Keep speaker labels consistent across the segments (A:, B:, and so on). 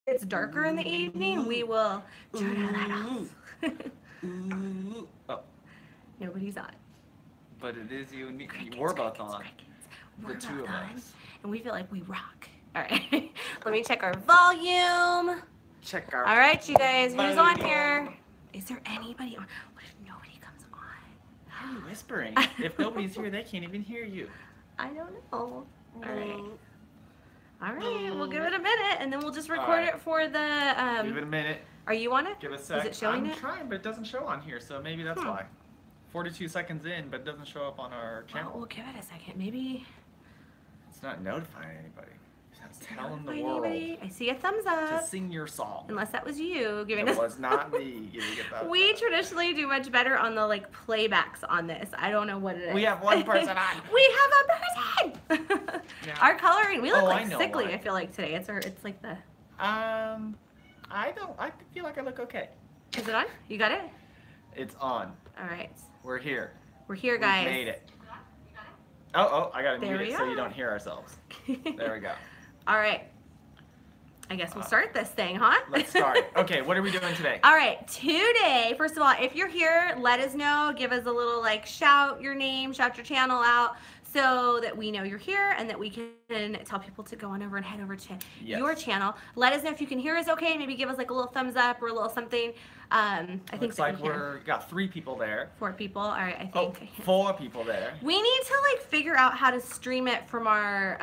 A: it's darker in the evening, we will turn our light off.
B: Oh,
A: Nobody's on.
B: but it is you and me.
A: Crickets,
B: We're both
A: crickets,
B: on.
A: crickets.
B: The
A: We're
B: two
A: both
B: of
A: on,
B: us.
A: and we feel like we rock. All right, let me check our volume.
B: Check our.
A: All right, you guys, who's on
B: volume.
A: here? Is there anybody on? What if nobody comes on?
B: Why are you whispering? If nobody's here, they can't even hear you.
A: I don't know. All right. All right, we'll give it a minute, and then we'll just record
B: right.
A: it for the.
B: Give it a minute.
A: Are you on it?
B: Give it a sec.
A: Is it showing
B: I'm
A: it?
B: trying, but it doesn't show on here, so maybe that's why. 42 seconds in, but it doesn't show up on our channel.
A: Well, we'll give it a second. Maybe.
B: It's not notifying anybody. It's not telling the
A: Notify
B: world
A: anybody. I see a thumbs
B: to
A: up.
B: sing your song.
A: Unless that was you giving
B: It
A: us.
B: was not me giving it that.
A: We traditionally do much better on the like playbacks on this. I don't know what it is.
B: We have one person on.
A: We have a person.
B: Yeah.
A: Our coloring. We look
B: Oh, I
A: like
B: know
A: sickly.
B: why.
A: I feel like today. It's like the.
B: I don't. I feel like I look okay.
A: Is it on? You got it.
B: It's on.
A: All right.
B: We're here.
A: We're here,
B: We
A: guys.
B: made it. Oh, I gotta
A: There
B: mute
A: we
B: it so
A: are.
B: you don't hear ourselves. There we go.
A: All right. I guess we'll start this thing, huh?
B: Let's start. Okay, what are we doing today?
A: All right, today, first of all, if you're here, let us know. Give us a little like shout your name, shout your channel out so that we know you're here and that we can tell people to go on over and head over to your channel. Let us know if you can hear us okay. Maybe give us like a little thumbs up or a little something. I think
B: Looks
A: that
B: like
A: we can.
B: we're got 3 people there.
A: 4 people. All right, I
B: Oh,
A: think.
B: 4 people there.
A: We need to like figure out how to stream it from our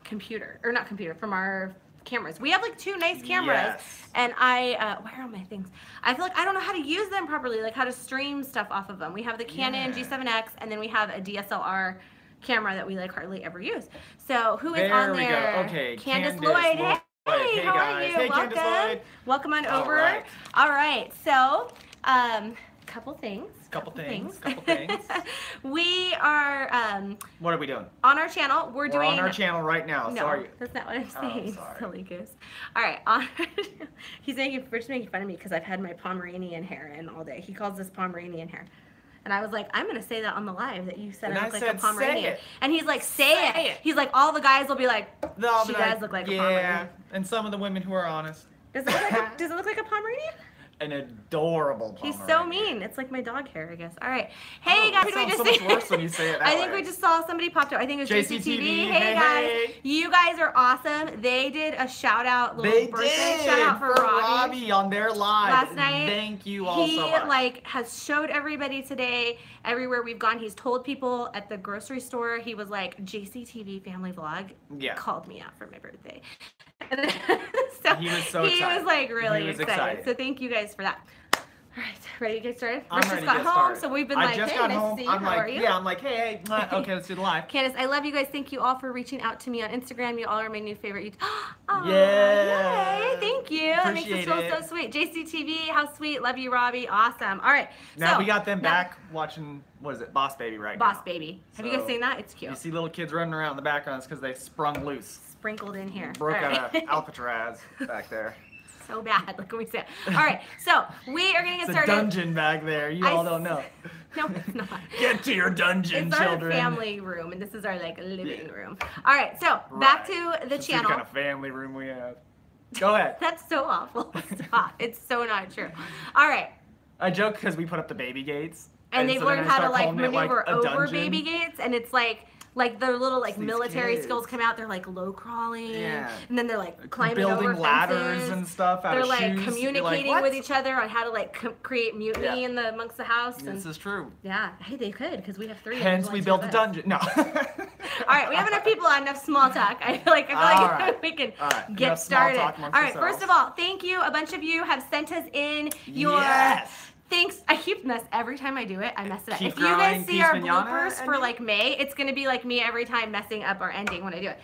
A: computer, or not computer, from our cameras. We have like 2 nice cameras,
B: Yes.
A: and where are my things? I feel like I don't know how to use them properly, like how to stream stuff off of them. We have the Canon
B: Yeah.
A: G7X, and then we have a DSLR camera that we like hardly ever use. So who is
B: There
A: on
B: we
A: there?
B: go. Okay,
A: Candace
B: Candace
A: Lloyd.
B: Lloyd.
A: Hey,
B: Hey,
A: how are
B: guys.
A: you?
B: Hey,
A: Welcome.
B: Candace Lloyd.
A: Welcome on
B: All
A: over.
B: right.
A: All right. So, couple things.
B: Couple things.
A: We are
B: What are we doing?
A: on our channel. We're doing.
B: on our channel right now.
A: No,
B: Sorry.
A: that's not what I'm
B: Oh,
A: saying.
B: sorry.
A: Silly goose. All right, we're just making fun of me because I've had my Pomeranian hair in all day. He calls this Pomeranian hair. And I was like, I'm gonna say that on the live that you said
B: And
A: I
B: I
A: look like
B: said,
A: a
B: "Say
A: Pomeranian."
B: it.
A: And he's like, say
B: Say
A: it.
B: it.
A: He's like, all the guys will be like,
B: They'll
A: she
B: be
A: does look like a
B: yeah.
A: Pomeranian.
B: And some of the women who are honest.
A: Does it look like a Pomeranian?
B: An adorable
A: He's so
B: Pomeranian.
A: mean. It's like my dog hair, I guess. All right. Hey, guys.
B: That
A: Who did we
B: sounds so
A: just
B: much worse when you say it that
A: I think
B: way.
A: we just saw somebody popped up. I think it was JCTV.
B: JCTV.
A: Hey, guys.
B: Hey.
A: You guys are awesome. They did a shout out, little
B: They
A: birthday
B: did
A: shout out for Robbie.
B: on their live
A: Last night.
B: Thank you all
A: He
B: so much.
A: like has showed everybody today, everywhere we've gone. He's told people at the grocery store. He was like, JCTV family vlog called me out for my birthday. So
B: He was so
A: he
B: excited.
A: was like really
B: He was
A: excited.
B: excited.
A: So thank you guys for that. All right, ready to get started?
B: I'm
A: Rich
B: ready
A: just
B: to
A: got
B: get
A: home,
B: started.
A: so we've been
B: I
A: like,
B: just
A: hey,
B: got
A: nice
B: home.
A: to see you.
B: I'm
A: How
B: like,
A: are you?
B: yeah, I'm like, hey, okay, let's do the live.
A: Candace, I love you guys. Thank you all for reaching out to me on Instagram. You all are my new favorite. Aw,
B: Yeah.
A: Yay, thank you. That makes us
B: Appreciate
A: feel
B: it.
A: so sweet. JCTV, how sweet. Love you, Robbie. Awesome. All right.
B: Now
A: so,
B: we got them
A: now-
B: back watching, what is it, Boss Baby right
A: Boss
B: now.
A: Baby. Have you guys
B: So,
A: seen that? It's cute.
B: You see little kids running around in the background because they sprung loose.
A: Sprinkled in here.
B: Broke
A: All
B: out
A: right.
B: of Alcatraz back there.
A: So bad. Look what we said. All right. So we are going to get
B: It's a
A: started.
B: dungeon back there. You all don't know.
A: No, it's not.
B: Get to your dungeon,
A: It's
B: children.
A: our family room, and this is our like living room. All right, so back to the
B: This is
A: channel.
B: the kind of family room we have. Go ahead.
A: That's so awful. Stop. It's so not true. All right,
B: I joke because we put up the baby gates.
A: and they've
B: so then
A: learned
B: I
A: how to
B: start
A: like
B: calling it,
A: maneuver
B: a
A: over
B: dungeon.
A: baby gates, and it's like their little like
B: These
A: military
B: kids.
A: skills come out. They're like low crawling,
B: Yeah.
A: and then they're like climbing
B: Building
A: over
B: ladders
A: fences.
B: and stuff out
A: They're
B: of
A: like
B: shoes. You're
A: communicating
B: like,
A: with
B: "What?"
A: each other on how to like create mutiny
B: Yeah.
A: in the amongst the house.
B: This
A: And
B: is true.
A: yeah, hey, they could because we have 3. and
B: Hence,
A: there's
B: we
A: only 2
B: built
A: of
B: a
A: us.
B: dungeon. No.
A: All right, we have enough people on, enough small talk. I feel like
B: All right.
A: we can
B: All right,
A: get
B: enough small
A: started.
B: talk amongst
A: All right,
B: ourselves.
A: first of all, thank you. A bunch of you have sent us in your
B: Yes.
A: thanks. I keep every time I do it, I mess it up.
B: Keep
A: If you guys
B: growing,
A: see
B: peace,
A: our
B: manana,
A: bloopers for
B: ending.
A: like May, it's gonna be like me every time messing up our ending when I do it.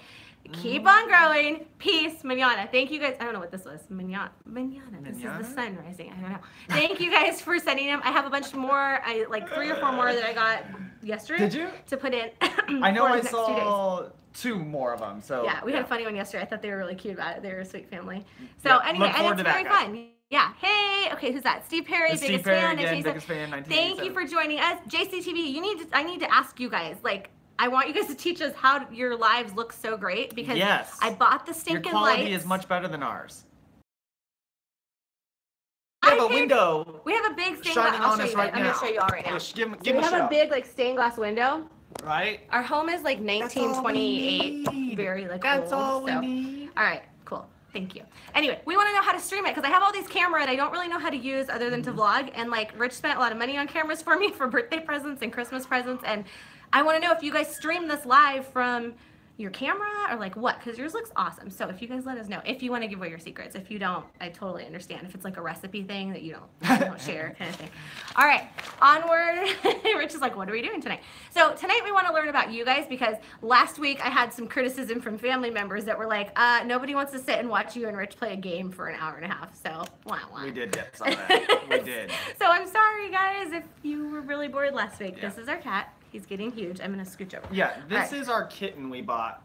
A: Keep on growing. Peace, manana. Thank you guys. I don't know what this was. Manana. This is
B: Manana?
A: the sun rising. I don't know. Thank you guys for sending them. I have a bunch more. I like 3 or 4 more that I got yesterday.
B: Did you?
A: To put in.
B: I know
A: for
B: I
A: the next 2 days.
B: saw 2 more of them. So
A: Yeah, we had a funny one yesterday. I thought they were really cute about it. They were a sweet family. So
B: Yeah,
A: anyway,
B: look
A: and
B: forward
A: it's
B: to
A: very
B: that, guys.
A: fun. Yeah. Hey. Okay, who's that? Steve Perry,
B: It's
A: biggest
B: Steve Perry
A: fan.
B: again,
A: 1987.
B: biggest fan.
A: Thank you
B: 1987.
A: for joining us, JCTV. I need to ask you guys. Like, I want you guys to teach us how your lives look so great because
B: Yes.
A: I bought the
B: Your
A: stinking
B: quality
A: lights.
B: is much better than ours. have a window.
A: We have a big stained
B: shining
A: glass.
B: on us right
A: I'm
B: now.
A: gonna show you all right now.
B: Yes, give
A: So
B: him
A: we
B: a
A: have a
B: shout.
A: big like stained glass window.
B: Right?
A: Our home is like
B: That's all we
A: 1928,
B: need.
A: very like
B: That's
A: old.
B: all we
A: so.
B: need.
A: All right, cool. Thank you. Anyway, we want to know how to stream it because I have all these cameras I don't really know how to use other than to vlog. And like Rich spent a lot of money on cameras for me for birthday presents and Christmas presents. And I want to know if you guys stream this live from your camera or like what, because yours looks awesome. So if you guys let us know if you want to give away your secrets. If you don't, I totally understand. If it's like a recipe thing that you don't share kind of thing. All right, onward. Rich is like, what are we doing tonight? So tonight we want to learn about you guys because last week I had some criticism from family members that were like, nobody wants to sit and watch you and Rich play a game for an hour and a half. So wah, wah.
B: We did get some of that. We did.
A: So I'm sorry guys if you were really bored last week.
B: Yeah.
A: This is our cat. He's getting huge. I'm gonna scooch over.
B: Yeah, this
A: All right.
B: is our kitten we bought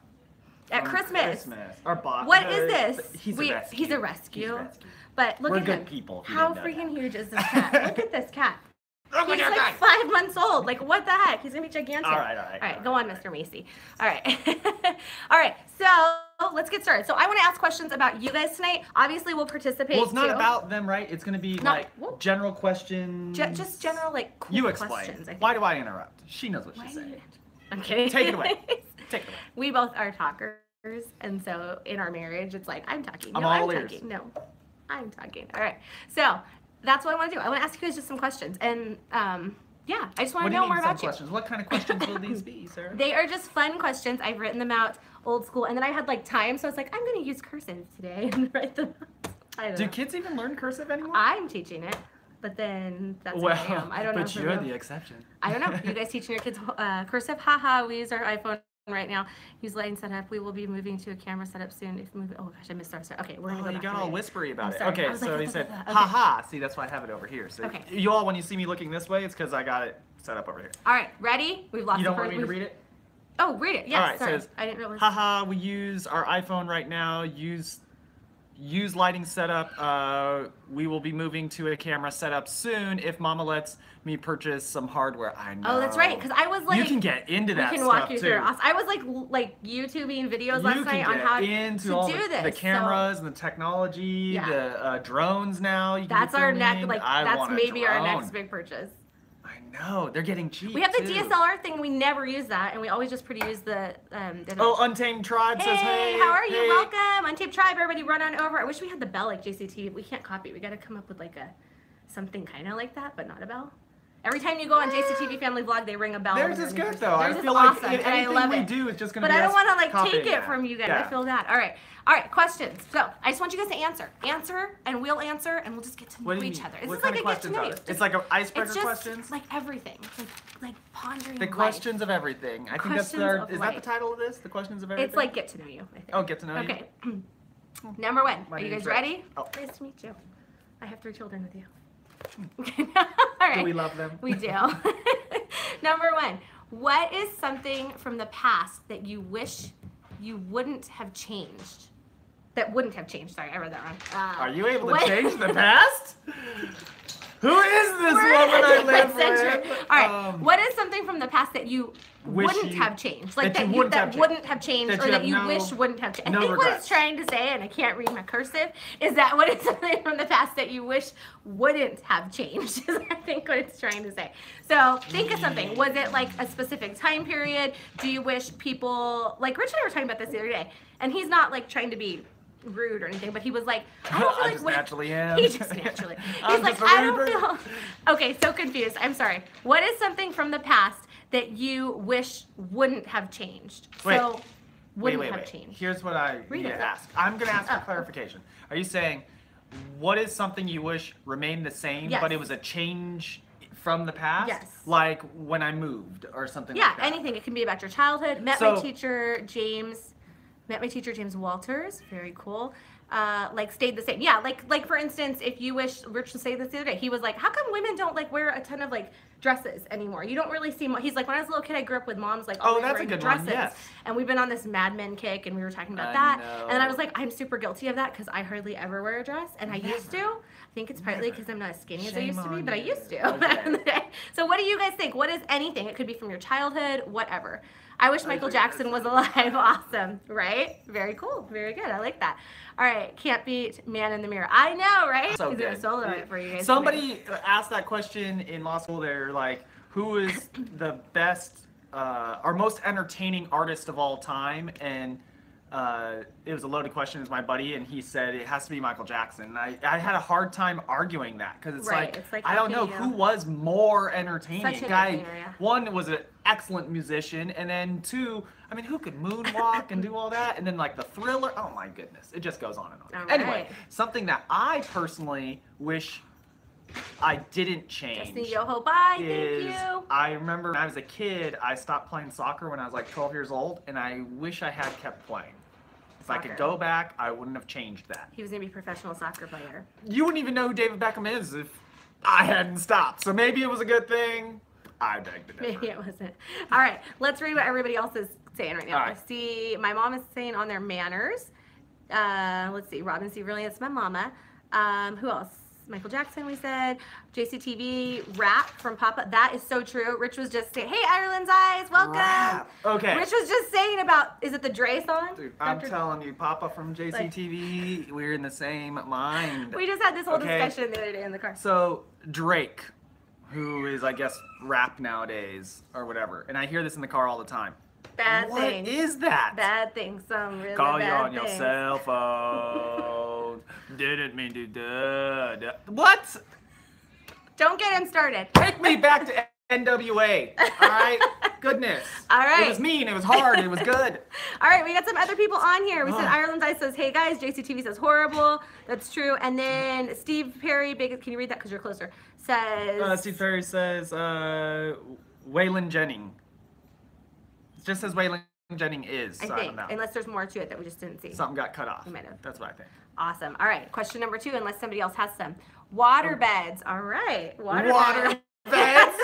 A: At
B: from
A: Christmas.
B: Or bought.
A: What is this?
B: He's a rescue.
A: He's a rescue.
B: He's a rescue.
A: But look
B: We're
A: at
B: good
A: him.
B: people. if you
A: How
B: didn't know
A: freaking
B: that.
A: huge is this cat? Look at this cat.
B: Look at
A: He's
B: that
A: like
B: guy.
A: 5 months old. Like what the heck? He's gonna be gigantic.
B: All right.
A: All right, go on, Mr. Macy. All right. All right, so let's get started. So I want to ask questions about you guys tonight. Obviously, we'll participate.
B: Well, it's not
A: too.
B: about them, right? It's going to be
A: No,
B: like
A: whoa.
B: general questions.
A: Just general, like, cool
B: You explain.
A: questions. I think.
B: Why do I interrupt? She knows what
A: Why
B: she's
A: do you-
B: saying.
A: I'm kidding.
B: Take it away. Take it away.
A: We both are talkers, and so in our marriage, it's like, I'm talking.
B: I'm
A: No,
B: all
A: I'm
B: ears.
A: talking. No, I'm talking. All right. So that's what I want to do. I want to ask you guys just some questions. And yeah, I just want
B: What
A: to
B: do
A: know
B: you
A: more
B: mean some
A: about you.
B: questions? What kind of questions will these be, sir?
A: They are just fun questions. I've written them out old school, and then I had like time, so I was like, I'm going to use cursive today and write them out. I don't
B: Do
A: know.
B: kids even learn cursive anymore?
A: I'm teaching it, but then that's what I am. I don't know.
B: but
A: if
B: you're
A: they're
B: the
A: real-
B: exception.
A: I don't know. You guys teaching your kids cursive? Haha, we use our iPhone right now. Use lighting setup. We will be moving to a camera setup soon. If moving, oh gosh, I missed our start. Okay, we're gonna
B: Oh,
A: go
B: you
A: back
B: got
A: to
B: all
A: it.
B: whispery about
A: I'm
B: it.
A: sorry. I
B: Okay,
A: was
B: so
A: like,
B: he said,
A: okay.
B: haha. See, that's why I have it over here. So
A: Okay.
B: you all, when you see me looking this way, it's because I got it set up over here.
A: All right, ready? We've lost
B: You don't
A: the
B: want
A: first.
B: me to read it?
A: Oh, read it. Yes.
B: All right,
A: sorry.
B: says,
A: I didn't realize.
B: Haha, we use our iPhone right now. Use lighting setup. We will be moving to a camera setup soon if Mama lets me purchase some hardware. I know.
A: Oh, that's right. Because I was like,
B: you can get into that
A: we can
B: stuff
A: walk you
B: too.
A: through. I was like YouTubing videos
B: You
A: last
B: can
A: night on
B: get
A: how
B: into
A: to
B: all
A: do this.
B: the
A: so
B: cameras and the technology,
A: Yeah.
B: the drones now. You can
A: that's
B: get
A: our
B: filming.
A: next. Like
B: I
A: that's
B: want a
A: maybe our
B: drone.
A: next big purchase.
B: I know they're getting cheap.
A: We have the
B: too.
A: DSLR thing. We never use that, and we always just use the.
B: Oh, Untamed Tribe says, hey,
A: how are you?
B: hey.
A: Welcome, Untamed Tribe. Everybody, run on over. I wish we had the bell like JCTV. We can't copy. We got to come up with like a something kind of like that, but not a bell. Every time you go on JCTV Family Vlog, they ring a bell.
B: Theirs
A: when
B: is
A: you're
B: good
A: in
B: though. I
A: Theirs is
B: feel like
A: awesome, and I
B: anything
A: love
B: we
A: it.
B: do is just gonna
A: But
B: be
A: I don't
B: us
A: want to like
B: copying
A: take it
B: that.
A: from you guys.
B: Yeah.
A: I feel that. All right, questions. So I just want you guys to answer, and we'll answer, and we'll just get to know
B: What do you
A: each
B: mean?
A: other. This
B: What
A: is
B: kind
A: like
B: of
A: a get to
B: questions
A: know
B: are
A: you.
B: there? It's like an icebreaker
A: It's just
B: questions.
A: like everything, like pondering.
B: The
A: life.
B: questions of everything. I think that's
A: Questions
B: our.
A: of
B: Is that the
A: life.
B: title of this? The questions of everything.
A: It's like get to know you. I think.
B: Oh, get to know you.
A: Okay. Number one.
B: My
A: Are you
B: name's
A: guys
B: Rich.
A: ready?
B: Oh.
A: Nice to meet you. I have 3 children with you. All right.
B: Do we love them?
A: We do. Number one. What is something from the past that you wish you wouldn't have changed? That wouldn't have changed. Sorry, I read that wrong.
B: Are you able to
A: what-
B: change the past? Who is this
A: We're in
B: woman
A: a
B: I
A: different
B: live
A: century.
B: with?
A: All right. What is something from the past that you
B: Wish
A: wouldn't
B: you-
A: have changed? Like
B: that you
A: that
B: wouldn't have
A: that
B: changed.
A: wouldn't have changed,
B: That
A: or
B: you
A: that
B: have
A: you
B: no-
A: wish wouldn't have changed. I
B: no
A: think what
B: regrets.
A: it's trying to say, and I can't read my cursive, is that what is something from the past that you wish wouldn't have changed? Is I think what it's trying to say. So think of something. Was it like a specific time period? Do you wish people like Rich and I were talking about this the other day, and he's not like trying to be rude or anything, but he was like, I don't feel
B: I
A: like
B: just
A: when-
B: naturally am.
A: He just naturally.
B: I'm
A: He's like,
B: just a
A: I don't
B: rude
A: feel. Okay, so confused. I'm sorry. What is something from the past that you wish wouldn't have changed?
B: Wait.
A: So wouldn't
B: wait.
A: have changed.
B: Here's what I
A: Read
B: need
A: it.
B: to ask. I'm going to ask
A: Oh.
B: for clarification. Are you saying what is something you wish remained the same,
A: Yes.
B: but it was a change from the past?
A: Yes.
B: Like when I moved or something
A: Yeah,
B: like that?
A: anything. It can be about your childhood. Met my
B: So-
A: teacher James Walters. Very cool. Like stayed the same. Yeah, like for instance, if you wish, Rich was saying this the other day, he was like, how come women don't like wear a ton of like dresses anymore? You don't really see, he's like, when I was a little kid, I grew up with moms like always
B: that's a
A: wearing
B: good one,
A: dresses.
B: yes.
A: And we've been on this Mad Men kick, and we were talking about
B: I
A: that.
B: know.
A: And then I was like, I'm super guilty of that because I hardly ever wear a dress, and I used to. I think it's partly
B: Never.
A: because I'm not as skinny as I
B: Shame
A: used to be,
B: on
A: but I
B: you.
A: used to back in the day. So what do you guys think? What is anything? It could be from your childhood, whatever. I wish Michael Jackson was alive. Awesome, right? Very cool. Very good. I like that. All right, can't beat Man in the Mirror. I know, right?
B: So
A: He's gonna
B: good.
A: solo it for you guys.
B: Somebody asked that question in law school. They're like, who is the best or most entertaining artist of all time? And it was a loaded question. It was my buddy, and he said it has to be Michael Jackson. And I had a hard time arguing that because it's like I don't know who was more entertaining.
A: Such an
B: Guy,
A: entertainer, yeah.
B: one was an excellent musician, and then two, I mean, who could moonwalk and do all that? And then like the Thriller. Oh my goodness, it just goes on and on.
A: All
B: Anyway,
A: right.
B: something that I personally wish I didn't change.
A: Destiny Yoho, bye.
B: Is
A: Thank you.
B: I remember when I was a kid, I stopped playing soccer when I was like 12 years old, and I wish I had kept playing. If I could go back, I wouldn't have changed that.
A: He was gonna be a professional soccer player.
B: You wouldn't even know who David Beckham is if I hadn't stopped. So maybe it was a good thing. I beg to differ.
A: Maybe it wasn't. All right, let's read what everybody else is saying right now.
B: All right.
A: I see my mom is saying on their manners. Let's see, Robin C. Really, it's my mama. Who else? Michael Jackson, we said. JCTV, rap from Papa. That is so true. Rich was just saying, hey, Ireland's Eyes, welcome.
B: Rap. Okay.
A: Rich was just saying about, is it the Dre song?
B: Dude, I'm telling you, Papa from JCTV, we're in the same mind.
A: We just had this whole discussion the other day in the car.
B: So, Drake, who is, I guess, rap nowadays, or whatever, and I hear this in the car all the time.
A: Bad
B: What
A: thing.
B: is that?
A: Bad thing. Some really
B: Call you
A: bad
B: on your
A: things.
B: cell phone. Didn't mean to do. What?
A: Don't get him started.
B: Take me back to NWA. All right? Goodness.
A: All right.
B: It was mean. It was hard. It was good.
A: All right, we got some other people on here. We said
B: Oh.
A: Ireland's Eye says, hey guys. JCTV says horrible. That's true. And then Steve Perry, big, can you read that because you're closer? Says.
B: Steve Perry says Waylon Jennings. It just says Waylon Jennings is.
A: I
B: So
A: think,
B: don't know.
A: unless there's more to it that we just didn't see.
B: Something got cut off.
A: You might have.
B: That's what I think.
A: Awesome. All right, question number 2, unless somebody else has some. Water beds. All right. Water
B: beds.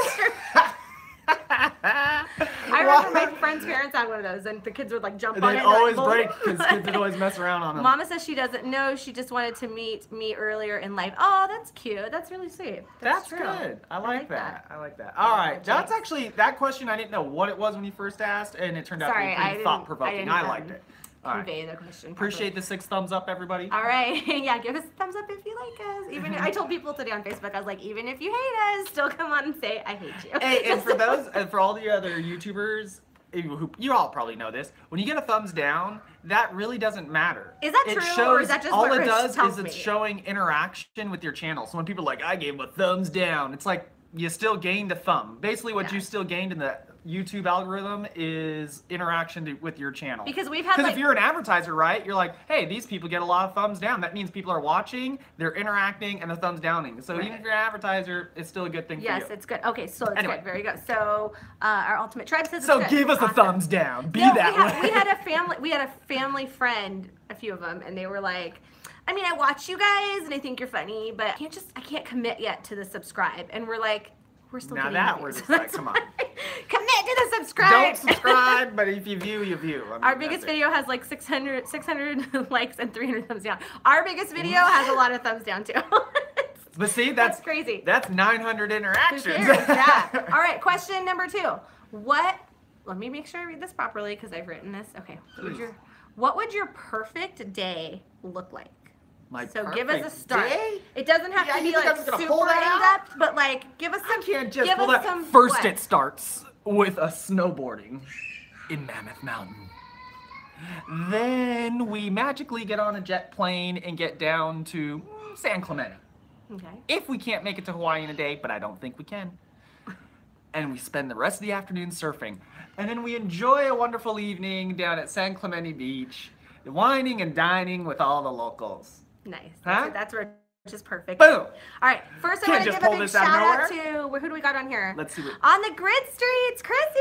A: I remember my friend's parents had one of those, and the kids would like jump on it.
B: They'd
A: and,
B: always
A: like,
B: break because kids would always mess around on them.
A: Mama says she doesn't know. She just wanted to meet me earlier in life. Oh, that's cute. That's really sweet.
B: That's
A: true.
B: good. I like
A: that.
B: that. I like that. All right. That's
A: James.
B: actually, that question, I didn't know what it was when you first asked, and it turned out to
A: Sorry,
B: be
A: I
B: pretty
A: didn't-
B: thought-provoking.
A: I
B: I
A: didn't,
B: liked it. All right.
A: Convey the question.
B: Appreciate the 6 thumbs up, everybody.
A: All right. Yeah, give us a thumbs up if you like us. Even if, I told people today on Facebook, I was like, even if you hate us, still come on and say I hate you.
B: Hey, and for those, and for all the other YouTubers, who you all probably know this, when you get a thumbs down, that really doesn't matter.
A: Is that
B: It
A: true,
B: shows,
A: or is that just
B: all
A: what
B: it
A: Rich
B: does
A: tells
B: is it's
A: me?
B: showing interaction with your channel. So when people are like, I gave him a thumbs down, it's like you still gained a thumb. Basically, what you still gained in the YouTube algorithm is interaction with your channel.
A: Because we've had,
B: Because
A: like-
B: if you're an advertiser, right, you're like, hey, these people get a lot of thumbs down. That means people are watching, they're interacting, and the thumbs downing. So even if you're an advertiser, it's still a good thing for you.
A: Yes, it's good. Okay, so it's
B: Anyway.
A: good. Very good. So our ultimate tribe says
B: So
A: it's good.
B: give us a
A: Awesome.
B: thumbs down. Be
A: No,
B: that
A: we
B: way.
A: had a family friend, a few of them, and they were like, I mean, I watch you guys and I think you're funny, but I can't commit yet to the subscribe. And we're like, we're still
B: Now
A: getting
B: that
A: money,
B: we're
A: so
B: just like,
A: that's
B: come on.
A: why- Commit to the subscribe.
B: Don't subscribe, but if you view, you view. I mean,
A: Our
B: that's
A: biggest
B: it.
A: video has like 600 likes and 300 thumbs down. Our biggest video has a lot of thumbs down too.
B: But see,
A: That's crazy.
B: That's 900
A: Who
B: interactions.
A: cares? Yeah. All right, question number 2. Let me make sure I read this properly because I've written this. Okay. What would your perfect day look like?
B: My
A: So give us a
B: perfect
A: start.
B: day?
A: It doesn't have
B: Yeah,
A: to
B: you
A: be
B: think
A: like
B: I'm just gonna
A: super
B: pull
A: in
B: that
A: depth, but like give us some.
B: I can't just
A: give
B: pull
A: us
B: that.
A: some
B: First,
A: what?
B: it starts with a snowboarding in Mammoth Mountain. Then we magically get on a jet plane and get down to San Clemente.
A: Okay.
B: If we can't make it to Hawaii in a day, but I don't think we can. And we spend the rest of the afternoon surfing. And then we enjoy a wonderful evening down at San Clemente Beach, whining and dining with all the locals.
A: Nice.
B: Huh?
A: That's where it's just perfect.
B: Boom!
A: All right. First, I
B: Can't
A: want to
B: just
A: give a
B: pull
A: big
B: this out of
A: shout out to who do we got on here?
B: Let's see what.
A: On the grid streets, Chrissy.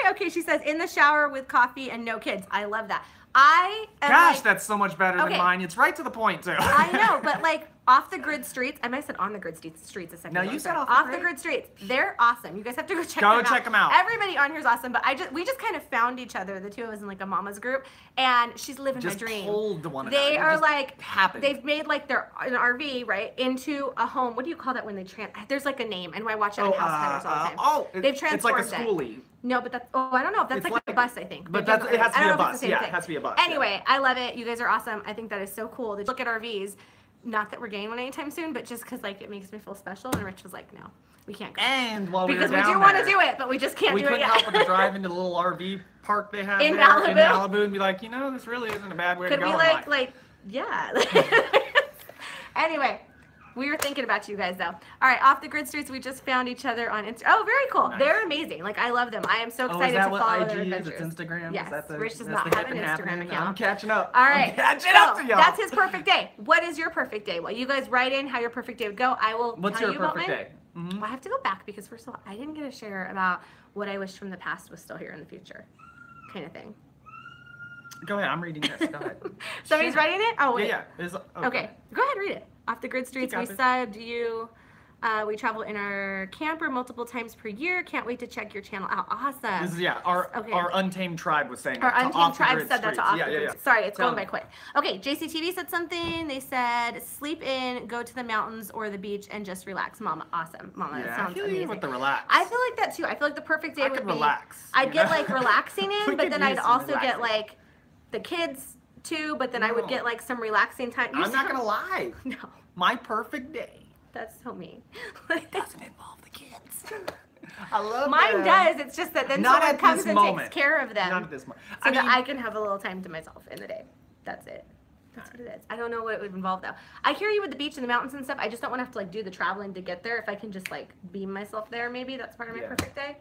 A: Hey. Okay, she says in the shower with coffee and no kids. I love that. I am
B: Gosh,
A: like,
B: that's so much better
A: Okay.
B: than mine. It's right to the point, too.
A: I know, but like off the grid streets. I might have said on the grid streets a second
B: No,
A: ago.
B: you said
A: Sorry.
B: off the
A: the
B: grid.
A: grid streets. They're awesome. You guys have to go check
B: Go
A: them out.
B: check 'em out.
A: Everybody on here is awesome, but we just kind of found each other. The two of us in like a mama's group, and she's living
B: Just
A: her dream.
B: told one another.
A: They
B: It
A: are
B: just
A: like
B: happened.
A: they've made like an RV right into a home. What do you call that when they there's like a name, and I watch it on House Hunters all the time. They've
B: it's like a
A: transformed it.
B: schoolie.
A: No, but that's, oh, I don't know if that's
B: It's
A: like a
B: like-
A: bus, I think.
B: But
A: They're
B: that's, it has to
A: different.
B: be
A: I
B: a
A: don't know if
B: bus.
A: it's the same
B: Yeah,
A: thing.
B: it has to be a bus. yeah.
A: Anyway, I love it. You guys are awesome. I think that is so cool. Look at RVs. Not that we're getting one anytime soon, but just because like it makes me feel special. And Rich was like, no, we can't go.
B: And while
A: Because
B: we
A: we
B: were
A: do
B: down
A: want to
B: there,
A: do it, but we just can't
B: we
A: do it
B: couldn't
A: yet.
B: help but to drive into the little RV park they have
A: In
B: there
A: Malibu.
B: in Malibu and be like, you know, this really isn't a bad way
A: Could
B: to go.
A: we
B: in life.
A: like, yeah. Anyway, we were thinking about you guys though. All right, Off the Grid Streets, we just found each other on Instagram. Oh, very cool.
B: Nice.
A: They're amazing. Like, I love them. I am so
B: Oh, is
A: excited
B: that
A: to
B: what
A: follow
B: IG
A: their
B: is?
A: adventures.
B: It's Instagram?
A: Yes,
B: Is that the,
A: Rich does
B: that's
A: not
B: the
A: have
B: hip
A: an
B: and
A: Instagram
B: happening?
A: account.
B: I'm catching up.
A: All
B: I'm
A: right,
B: catching up
A: so
B: to y'all.
A: that's his perfect day. What is your perfect day? Well, you guys write in how your perfect day would go. I will
B: What's
A: tell
B: your
A: you about
B: perfect
A: mine.
B: day? Mhm.
A: Well, I have to go back because first of all, I didn't get to share about what I wish from the past was still here in the future, kind of thing.
B: Go ahead. I'm reading this. Go ahead.
A: Somebody's
B: Sure.
A: writing it? Oh, wait.
B: Yeah. It's,
A: Okay, go ahead, read it. Off the Grid Streets,
B: got
A: we
B: this.
A: subbed you. We travel in our camper multiple times per year. Can't wait to check your channel out. Awesome.
B: This is, yeah, our
A: Okay.
B: our Untamed Tribe was saying
A: Our
B: that to
A: Untamed
B: Off the
A: Tribe
B: Grid
A: said that to
B: Streets.
A: Off
B: Yeah,
A: the
B: yeah,
A: Grid.
B: yeah.
A: Sorry, it's
B: Tell
A: going by
B: them.
A: quick. Okay, JCTV said something. They said, sleep in, go to the mountains or the beach, and just relax. Mama, awesome. Mama, that
B: Yeah, I
A: sounds
B: feel you
A: amazing.
B: with the relax.
A: I feel like that too. I feel like the perfect day
B: I
A: would
B: could
A: be
B: relax.
A: I'd
B: you
A: get
B: know?
A: like relaxing
B: We
A: in, but
B: could
A: then
B: use
A: I'd
B: some
A: also get
B: relaxing.
A: like the kids too, but then I would
B: No.
A: get like some relaxing time. You
B: I'm not
A: sound-
B: gonna lie.
A: No,
B: My perfect day
A: that's so mean.
B: doesn't involve the kids. I love
A: Mine
B: them.
A: does. It's just that then
B: Not
A: someone
B: at
A: comes
B: this
A: and
B: moment.
A: takes care of them
B: Not at this moment.
A: so
B: I mean,
A: that I can have a little time to myself in the day. That's it. That's what it is. I don't know what it would involve though. I hear you with the beach and the mountains and stuff. I just don't want to have to like do the traveling to get there. If I can just like beam myself there, maybe that's part of my
B: Yeah.
A: perfect day.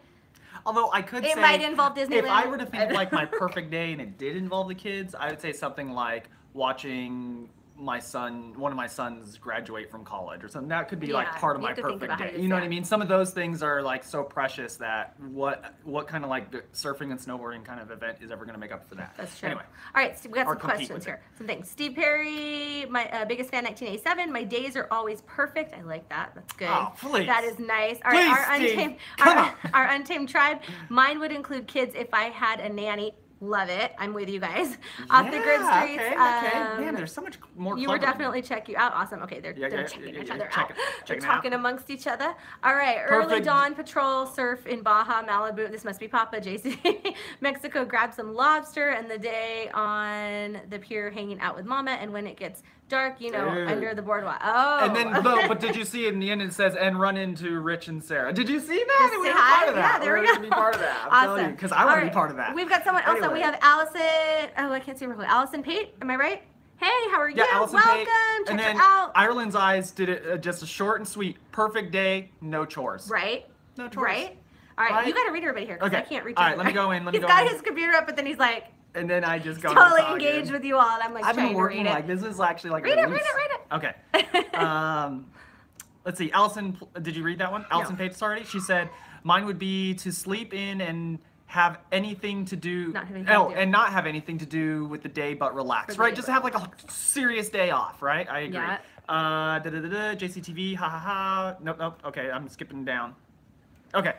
B: although I could
A: It
B: say
A: might involve Disneyland.
B: if I were to think like my perfect day and it did involve the kids, I would say something like watching one of my sons graduate from college or something. That could be like
A: Yeah,
B: part of
A: you
B: my
A: have to think
B: perfect
A: about how
B: day.
A: you
B: You know what I
A: say it.
B: mean? Some of those things are like so precious that what kind of like the surfing and snowboarding kind of event is ever going to make up for that?
A: That's true.
B: Anyway,
A: All right, so we got
B: Or
A: some
B: compete
A: questions
B: with
A: here. Some things. Steve Perry, my biggest fan, 1987. My days are always perfect. I like that. That's good.
B: Oh, please.
A: That is nice. All
B: Please,
A: right,
B: Steve. Come on.
A: our Untamed Tribe. Mine would include kids if I had a nanny. Love it. I'm with you guys. Off the Grid
B: yeah,
A: Streets.
B: Okay, Man, there's so much more.
A: You were
B: clever-
A: definitely check you out. Awesome. Okay, they're
B: Yeah,
A: checking
B: yeah,
A: each
B: yeah,
A: other
B: check
A: out.
B: it-
A: They're
B: check it out.
A: talking amongst each other. All right, early
B: Perfect.
A: dawn patrol, surf in Baja, Malibu. This must be Papa, JC. Mexico, grab some lobster, and the day on the pier hanging out with Mama. And when it gets dark, you know,
B: Dude.
A: under the boardwalk. Oh.
B: And then, but did you see in the end it says, and run into Rich and Sarah? Did you see that?
A: Just
B: We
A: say
B: were
A: hi.
B: part of that.
A: Yeah, there we
B: We're
A: go.
B: gonna be part of that. I'm telling you, because I want to
A: All
B: be part of that.
A: We've got someone else. So we
B: Anyway.
A: have Allison. Oh, I can't see her. Allison Pate. Am I right? Hey, how are you?
B: Yeah, Allison
A: Welcome.
B: Pate.
A: Check
B: And then
A: her out.
B: Ireland's Eyes did it just a short and sweet, perfect day, no chores.
A: Right.
B: No chores.
A: Right. All right.
B: Right?
A: You got to read everybody here because I
B: Okay.
A: can't reach.
B: All right,
A: over
B: let me
A: there.
B: go in, let me
A: He's
B: go
A: got
B: in.
A: his computer up, but then he's like
B: And then I just go
A: totally
B: into
A: engaged
B: talking.
A: with you all, and I'm like
B: I've
A: trying
B: been
A: to
B: working
A: read
B: like
A: it.
B: this is actually like
A: Read
B: a
A: it.
B: release.
A: Read it.
B: Okay. Let's see. Allison, did you read that one? Allison Page already. She said, "Mine would be to sleep in and have anything to do.
A: Not have anything to do.
B: And not have anything to do with the day, but relax.
A: For the
B: Right?
A: day,
B: Just
A: but
B: have like a serious day off. Right? I agree.
A: Yeah.
B: JCTV. Ha ha ha. Nope. Okay, I'm skipping down. Okay.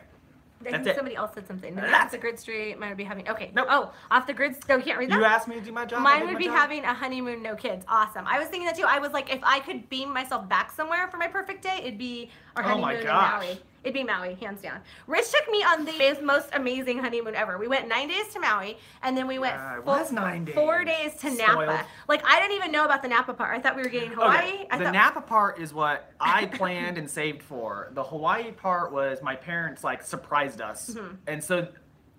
A: I
B: That's
A: think
B: it.
A: somebody else said something. Maybe
B: That's
A: off the grid street might be having. Okay.
B: Nope.
A: Oh, off the grid. No, you can't read that.
B: You asked me to do my job. I
A: Mine
B: did
A: would
B: my
A: be
B: job.
A: having a honeymoon, no kids. Awesome. I was thinking that too. I was like, if I could beam myself back somewhere for my perfect day, it'd be our
B: Oh my
A: honeymoon in
B: gosh.
A: Maui. It'd be Maui, hands down. Rich took me on the most amazing honeymoon ever. We went 9 days to Maui, and then we went
B: Yeah, it was 9 days.
A: 4 days to Napa.
B: Spoiled.
A: Like, I didn't even know about the Napa part. I thought we were getting Hawaii.
B: Okay.
A: I
B: The
A: thought,
B: Napa part is what I planned and saved for. The Hawaii part was my parents like surprised us,
A: Mm-hmm.
B: and so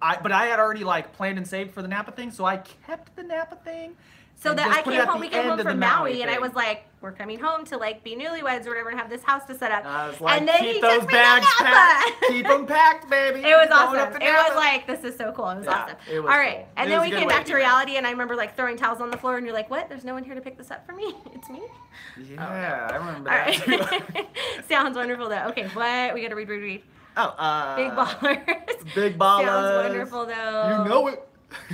B: but I had already like planned and saved for the Napa thing, so I kept the Napa thing.
A: So
B: and
A: that
B: just
A: I
B: put it
A: came
B: at
A: home,
B: the
A: we came
B: end
A: home
B: of the
A: from Maui, and I
B: thing.
A: was like, we're coming home to like be newlyweds or whatever and have this house to set up.
B: I was like,
A: and then he
B: keep
A: took
B: those
A: me to
B: bags
A: Napa.
B: packed. Keep them packed, baby.
A: It was
B: Going up
A: awesome.
B: to
A: It was
B: Napa.
A: like, this is so cool. It was
B: Yeah,
A: awesome.
B: it was
A: All right.
B: cool.
A: And
B: It
A: then
B: was
A: we
B: a good
A: came
B: way
A: back
B: to
A: to
B: do that.
A: reality, and I remember like throwing towels on the floor, and you're like, what? There's no one here to pick this up for me? It's me?
B: Yeah, I remember
A: All
B: that too.
A: right. Sounds wonderful, though. Okay, what? We got to read.
B: Oh,
A: Big ballers.
B: Big ballers.
A: Sounds wonderful, though.
B: You know it.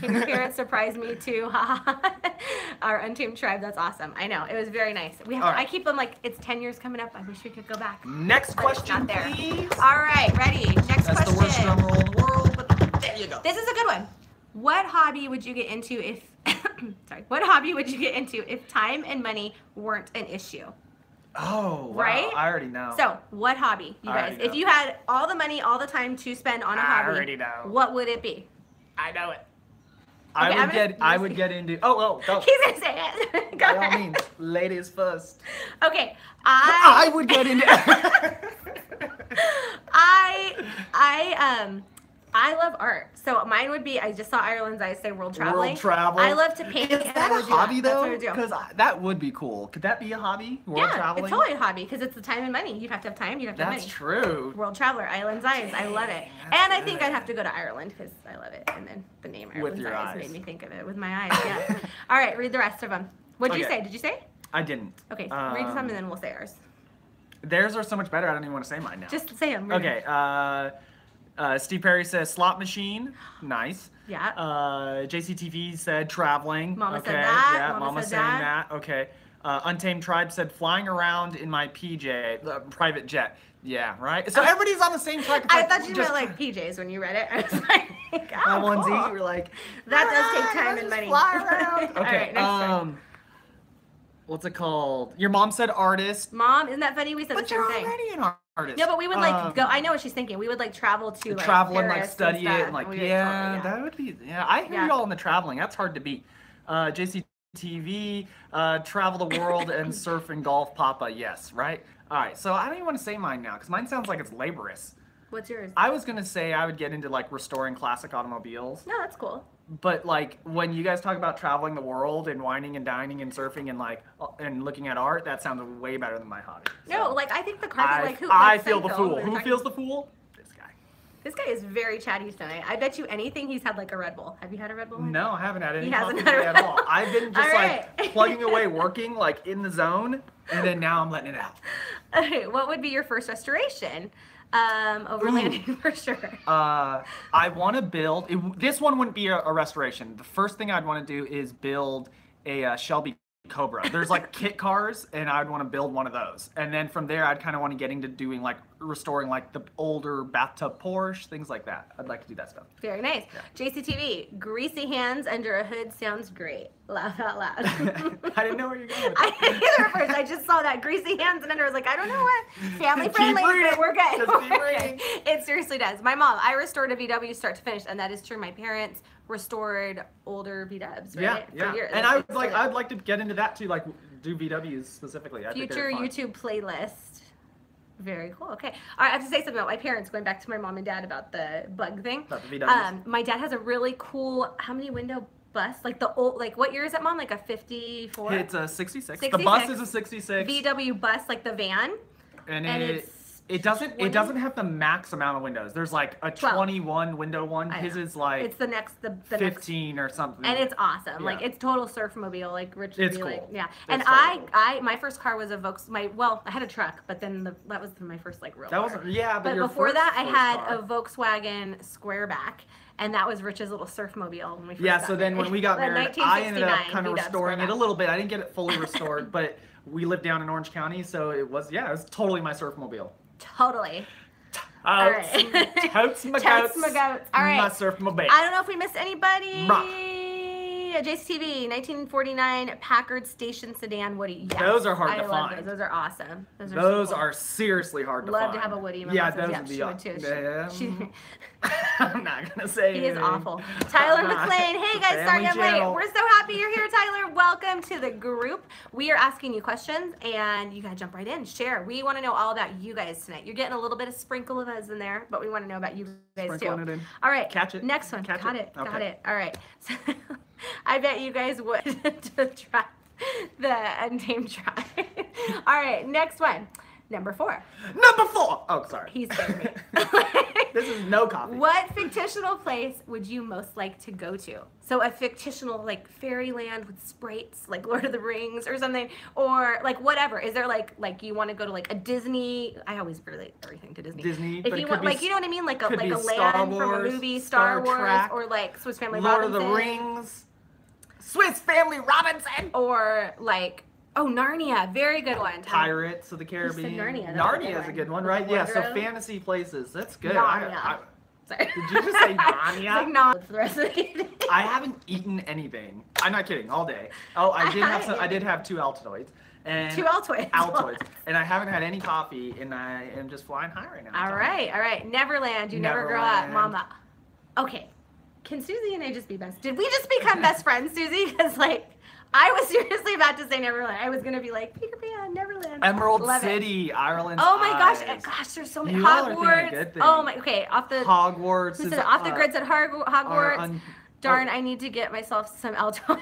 A: King's parents surprised me too. Our Untamed Tribe, that's awesome. I know, it was very nice. We have
B: All
A: to,
B: right.
A: I keep them like, it's 10 years coming up. I wish we could go back.
B: Next
A: But it's
B: question,
A: not there.
B: please.
A: All right, ready. Next
B: That's
A: question.
B: the worst drum roll in the world, but there you go.
A: This is a good one. What hobby would you get into if, sorry, what hobby would you get into if time and money weren't an issue?
B: Oh, wow.
A: Right?
B: I already know.
A: So, what hobby, you
B: I
A: guys?
B: already
A: If
B: know.
A: you had all the money, all the time to spend on a
B: I
A: hobby,
B: already know.
A: what would it be?
B: I know it.
A: Okay, I'm gonna-
B: I would get into. Oh, go.
A: He's gonna say it. Go
B: By all
A: ahead.
B: means, ladies first.
A: Okay,
B: I would get into.
A: I love art. So mine would be, I just saw Ireland's Eyes say world traveling.
B: World travel.
A: I love to paint.
B: Is
A: and
B: that
A: I
B: a
A: would do
B: hobby
A: That's
B: though?
A: what I would do.
B: Because that would be cool. Could that be a hobby? World
A: Yeah,
B: traveling.
A: it's totally a hobby because it's the time and money. You'd have to have time. You'd have to have
B: That's
A: money.
B: true.
A: World Traveler, Ireland's Eyes. I love it.
B: That's
A: And I think
B: good.
A: I'd have to go to Ireland because I love it. And then the name Ireland's
B: your
A: Eyes
B: eyes.
A: made me think of it with my eyes. Yeah. All right, read the rest of them. What did you
B: Okay.
A: say? Did you say?
B: I didn't.
A: Okay, read some and then we'll say ours.
B: Theirs are so much better. I don't even want to say mine now.
A: Just say them.
B: Okay. Steve Perry says slot machine. Nice.
A: Yeah.
B: JCTV said traveling.
A: Mama
B: okay.
A: said that.
B: Yeah,
A: Mama
B: Mama's
A: said
B: saying
A: that.
B: that. Okay. Untamed Tribe said flying around in my private jet. Yeah, right. So everybody's on the same track.
A: I thought you meant like PJs when you read it. I was like,
B: my
A: oh,
B: onesie.
A: cool.
B: We're like
A: That does take
B: "Ah,
A: time
B: let's
A: and
B: just
A: money."
B: Fly around.
A: All
B: Okay.
A: right, next one.
B: What's it called? Your mom said artist.
A: Mom, isn't that funny? We said
B: But
A: the same
B: you're
A: thing.
B: already an artist.
A: No, but we would like go. I know what she's thinking. We would like travel to like
B: travel and
A: Paris
B: like study
A: stuff,
B: it and like
A: we would
B: yeah,
A: totally,
B: that would be yeah. I hear
A: Yeah.
B: y'all in the traveling. That's hard to beat. JCTV, travel the world and surf and golf, Papa. Yes, right. All right. So I don't even want to say mine now because mine sounds like it's laborious.
A: What's yours?
B: I was gonna say I would get into like restoring classic automobiles,
A: No, that's cool.
B: but like when you guys talk about traveling the world and whining and dining and surfing and like and looking at art, that sounds way better than my hobby.
A: No,
B: So
A: like I think the carpet, like who?
B: I
A: like
B: feel the
A: Psycho,
B: fool.
A: we were
B: Who
A: talking-
B: feels the fool? This guy.
A: This guy is very chatty tonight. I bet you anything he's had like a Red Bull. Have you had a Red Bull?
B: No, I haven't had any
A: He hasn't
B: coffee
A: had
B: today
A: a
B: at
A: Red
B: all.
A: Bull.
B: I've been just
A: All
B: like
A: right.
B: plugging away, working like in the zone, and then now I'm letting it out.
A: Okay, what would be your first restoration? Overlanding for sure.
B: I want to build. This one wouldn't be a restoration. The first thing I'd want to do is build a Shelby Cobra. There's like kit cars, and I'd want to build one of those. And then from there, I'd kind of want to get into doing like restoring like the older bathtub Porsche, things like that. I'd like to do that stuff.
A: Very nice.
B: Yeah.
A: JCTV, greasy hands under a hood sounds great. Laugh out loud.
B: I didn't know where you're going with
A: I
B: that.
A: didn't either at first. I just saw that greasy hands and under. I was like, I don't know what. Family
B: Keep
A: friendly,
B: reading.
A: but we're good.
B: Just keep
A: We're good.
B: reading.
A: It seriously does. My mom, I restored a VW start to finish, and that is true. My parents restored older VWs,
B: Yeah,
A: right?
B: yeah.
A: For years.
B: And I would
A: It's
B: like
A: really-
B: I'd like to get into that too, like do VWs specifically. I think
A: future
B: they're fun.
A: YouTube playlist. Very cool. Okay. All right. I have to say something about my parents. Going back to my mom and dad about the bug thing.
B: About the VWs.
A: My dad has a really cool. How many window bus? Like the old. Like what year is that, Mom? Like a 54.
B: It's a 66. The
A: 66.
B: bus is a 66.
A: VW bus, like the van.
B: and
A: and
B: it
A: it's
B: it doesn't
A: 20?
B: it doesn't have the max amount of windows. There's like a
A: 12.
B: 21 window one.
A: I
B: His
A: know.
B: is like
A: It's the next. The next.
B: 15 or something.
A: And it's awesome. Like
B: Yeah.
A: it's total surf mobile. Like Rich would
B: It's
A: be like,
B: cool.
A: yeah.
B: It's
A: And
B: totally
A: I my first car was a Well, I had a truck, but then that was my first like real
B: that
A: car.
B: wasn't yeah, but,
A: But
B: your
A: before that, I
B: first
A: had
B: car.
A: a Volkswagen Squareback, and that was Rich's little surf mobile when we first
B: Yeah,
A: got
B: so then when we got
A: The
B: married, I ended up
A: 1969
B: kind of
A: VW
B: restoring it a
A: Squareback.
B: little bit. I didn't get it fully restored, but we lived down in Orange County, so it was totally my surf mobile.
A: Totally. All right.
B: Totes my
A: Totes
B: goats.
A: my goats. All right.
B: My surf mobile.
A: I don't know if we missed anybody.
B: Rah.
A: JCTV, 1949 Packard station sedan Woody. Yes,
B: Those are hard
A: I
B: to
A: love
B: find.
A: Those. Those are awesome. Those are,
B: Those
A: so cool.
B: are seriously hard to
A: Love
B: find.
A: to have a Woody. My
B: Yeah,
A: mom says,
B: those
A: yeah,
B: would be
A: she would too. She,
B: I'm not gonna say
A: he is
B: anything.
A: awful. Tyler
B: I'm not.
A: McLean. Hey guys, sorry
B: Family
A: I'm late.
B: channel.
A: We're so happy you're here, Tyler. Welcome to the group. We are asking you questions, and you gotta jump right in. Share. We want to know all about you guys tonight. You're getting a little bit of sprinkle of us in there, but we want to know about you guys
B: Sprinkling
A: too.
B: it in.
A: All right.
B: Catch it.
A: Next one.
B: Catch
A: got
B: it.
A: it. Got
B: Okay.
A: it. All right. So, I bet you guys would to try the Untamed Tribe. All right. Next one. Number 4.
B: Number 4. Oh, sorry.
A: He scared me.
B: This is no coffee.
A: What fictional place would you most like to go to? So a fictional like fairyland with sprites, like Lord of the Rings or something, or like whatever. Is there like you want to go to like a Disney? I always relate everything to Disney.
B: Disney,
A: If
B: but
A: you
B: it
A: want,
B: could be
A: like you know what I mean, like a
B: could
A: like
B: be
A: a
B: Star
A: land from a
B: Wars,
A: movie,
B: Star
A: Star Wars,
B: Trek,
A: or like Swiss Family
B: Lord
A: Robinson,
B: of the Rings, Swiss Family Robinson,
A: or like Narnia. Very good one.
B: Pirates of the Caribbean.
A: Narnia? That's a good
B: Narnia is a
A: one.
B: good one,
A: With
B: right?
A: the
B: Yeah. So
A: wardrobe.
B: fantasy places. That's good.
A: Narnia. Sorry.
B: Did you just say Narnia?
A: Like non for the rest of the day.
B: I haven't eaten anything. I'm not kidding. All day. Oh, I did have 2 Altoids, And
A: 2 Altoids.
B: Altoids. And I haven't had any coffee, and I am just flying high right now.
A: All right. Neverland, you never grow up,
B: Neverland.
A: mama. Okay, can Susie and I just be best? Did we just become best friends, Susie? Because, like, I was seriously about to say Neverland. I was going to be like, Peter Pan, Neverland.
B: Emerald
A: Love it.
B: City, Ireland.
A: Oh my gosh, there's so many.
B: You all are thinking of
A: Hogwarts.
B: good things.
A: Oh my, okay, off the
B: Hogwarts
A: who
B: is
A: said it? Off the grid said
B: are
A: Hogwarts. Darn, I need to get myself some Altoid.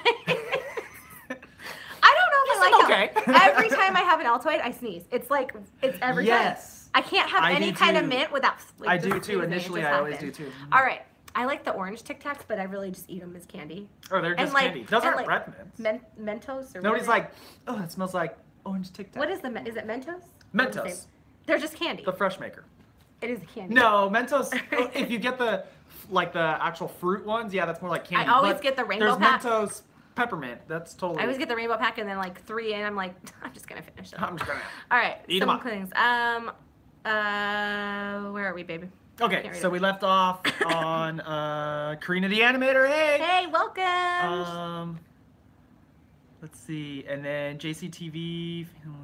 A: I don't know if I like
B: okay.
A: them. Every time I have an Altoid, I sneeze. It's like, it's every time.
B: Yes.
A: I can't have
B: I
A: any
B: do
A: kind of
B: too.
A: mint without, like,
B: I
A: just
B: do too.
A: sneezing. It
B: Initially,
A: just
B: I always do
A: happens.
B: too.
A: All right. I like the orange Tic Tacs, but I really just eat them as candy.
B: Or they're
A: And,
B: just
A: like-
B: candy. Those
A: and,
B: aren't
A: like,
B: breath mints.
A: Mentos or
B: Nobody's
A: whatever.
B: like, oh, it smells like orange Tic Tac.
A: What is is it Mentos?
B: Mentos.
A: They're just candy.
B: The fresh maker.
A: It is a candy.
B: No, Mentos. If you get the actual fruit ones, yeah, that's more like candy.
A: I always
B: But
A: get the rainbow
B: there's
A: pack.
B: Mentos peppermint. That's totally.
A: I always get the rainbow pack and then like 3 in. I'm like, I'm just gonna finish it.
B: I'm just gonna.
A: All right.
B: Eat 'em
A: some
B: up.
A: things. Where are we, baby?
B: Okay,
A: Can't read
B: so
A: it.
B: we left off on Karina the Animator. Hey.
A: Hey, welcome.
B: Let's see, and then JCTV, family,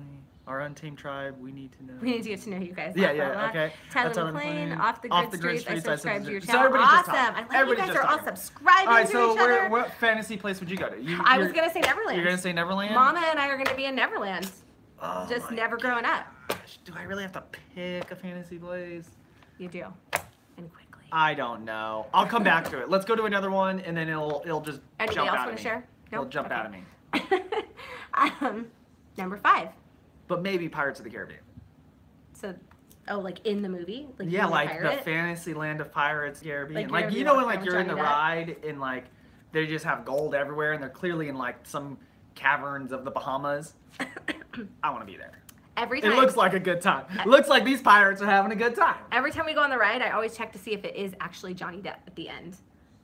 B: our Untamed Tribe. We need to know.
A: We need to get to know you guys.
B: Yeah,
A: Laugh out
B: yeah,
A: loud.
B: okay.
A: Tyler
B: Tyler
A: McLean,
B: McLean,
A: Off the Grid Streets. I subscribe to your
B: So
A: channel.
B: everybody's just
A: Awesome.
B: talking.
A: I like you
B: Everybody's
A: guys
B: just
A: are all
B: talking.
A: subscribing
B: All right,
A: to
B: so
A: each other.
B: what fantasy place would you go to?
A: I was gonna say Neverland.
B: You're gonna say Neverland?
A: Mama and I are gonna be in Neverland.
B: Oh
A: Just
B: my
A: never growing up.
B: gosh, do I really have to pick a fantasy place?
A: You do. And quickly.
B: I don't know. I'll come back to it. Let's go to another one, and then it'll just
A: Anybody
B: jump
A: else
B: out
A: want
B: at
A: to
B: me.
A: share?
B: It'll
A: Nope?
B: jump
A: Okay.
B: out at me.
A: Number 5.
B: But maybe Pirates of the Caribbean.
A: So, like in the movie? Like
B: Yeah,
A: you're
B: like
A: pirate?
B: the fantasy land of Pirates, Caribbean.
A: Like,
B: Like,
A: you're
B: you
A: gonna
B: know
A: be
B: when
A: walking
B: like you're in the
A: with Johnny Depp?
B: ride and like they just have gold everywhere and they're clearly in like some caverns of the Bahamas. I want to be there.
A: Every
B: It
A: time.
B: looks like a good time. Looks like these pirates are having a good time.
A: Every time we go on the ride, I always check to see if it is actually Johnny Depp at the end.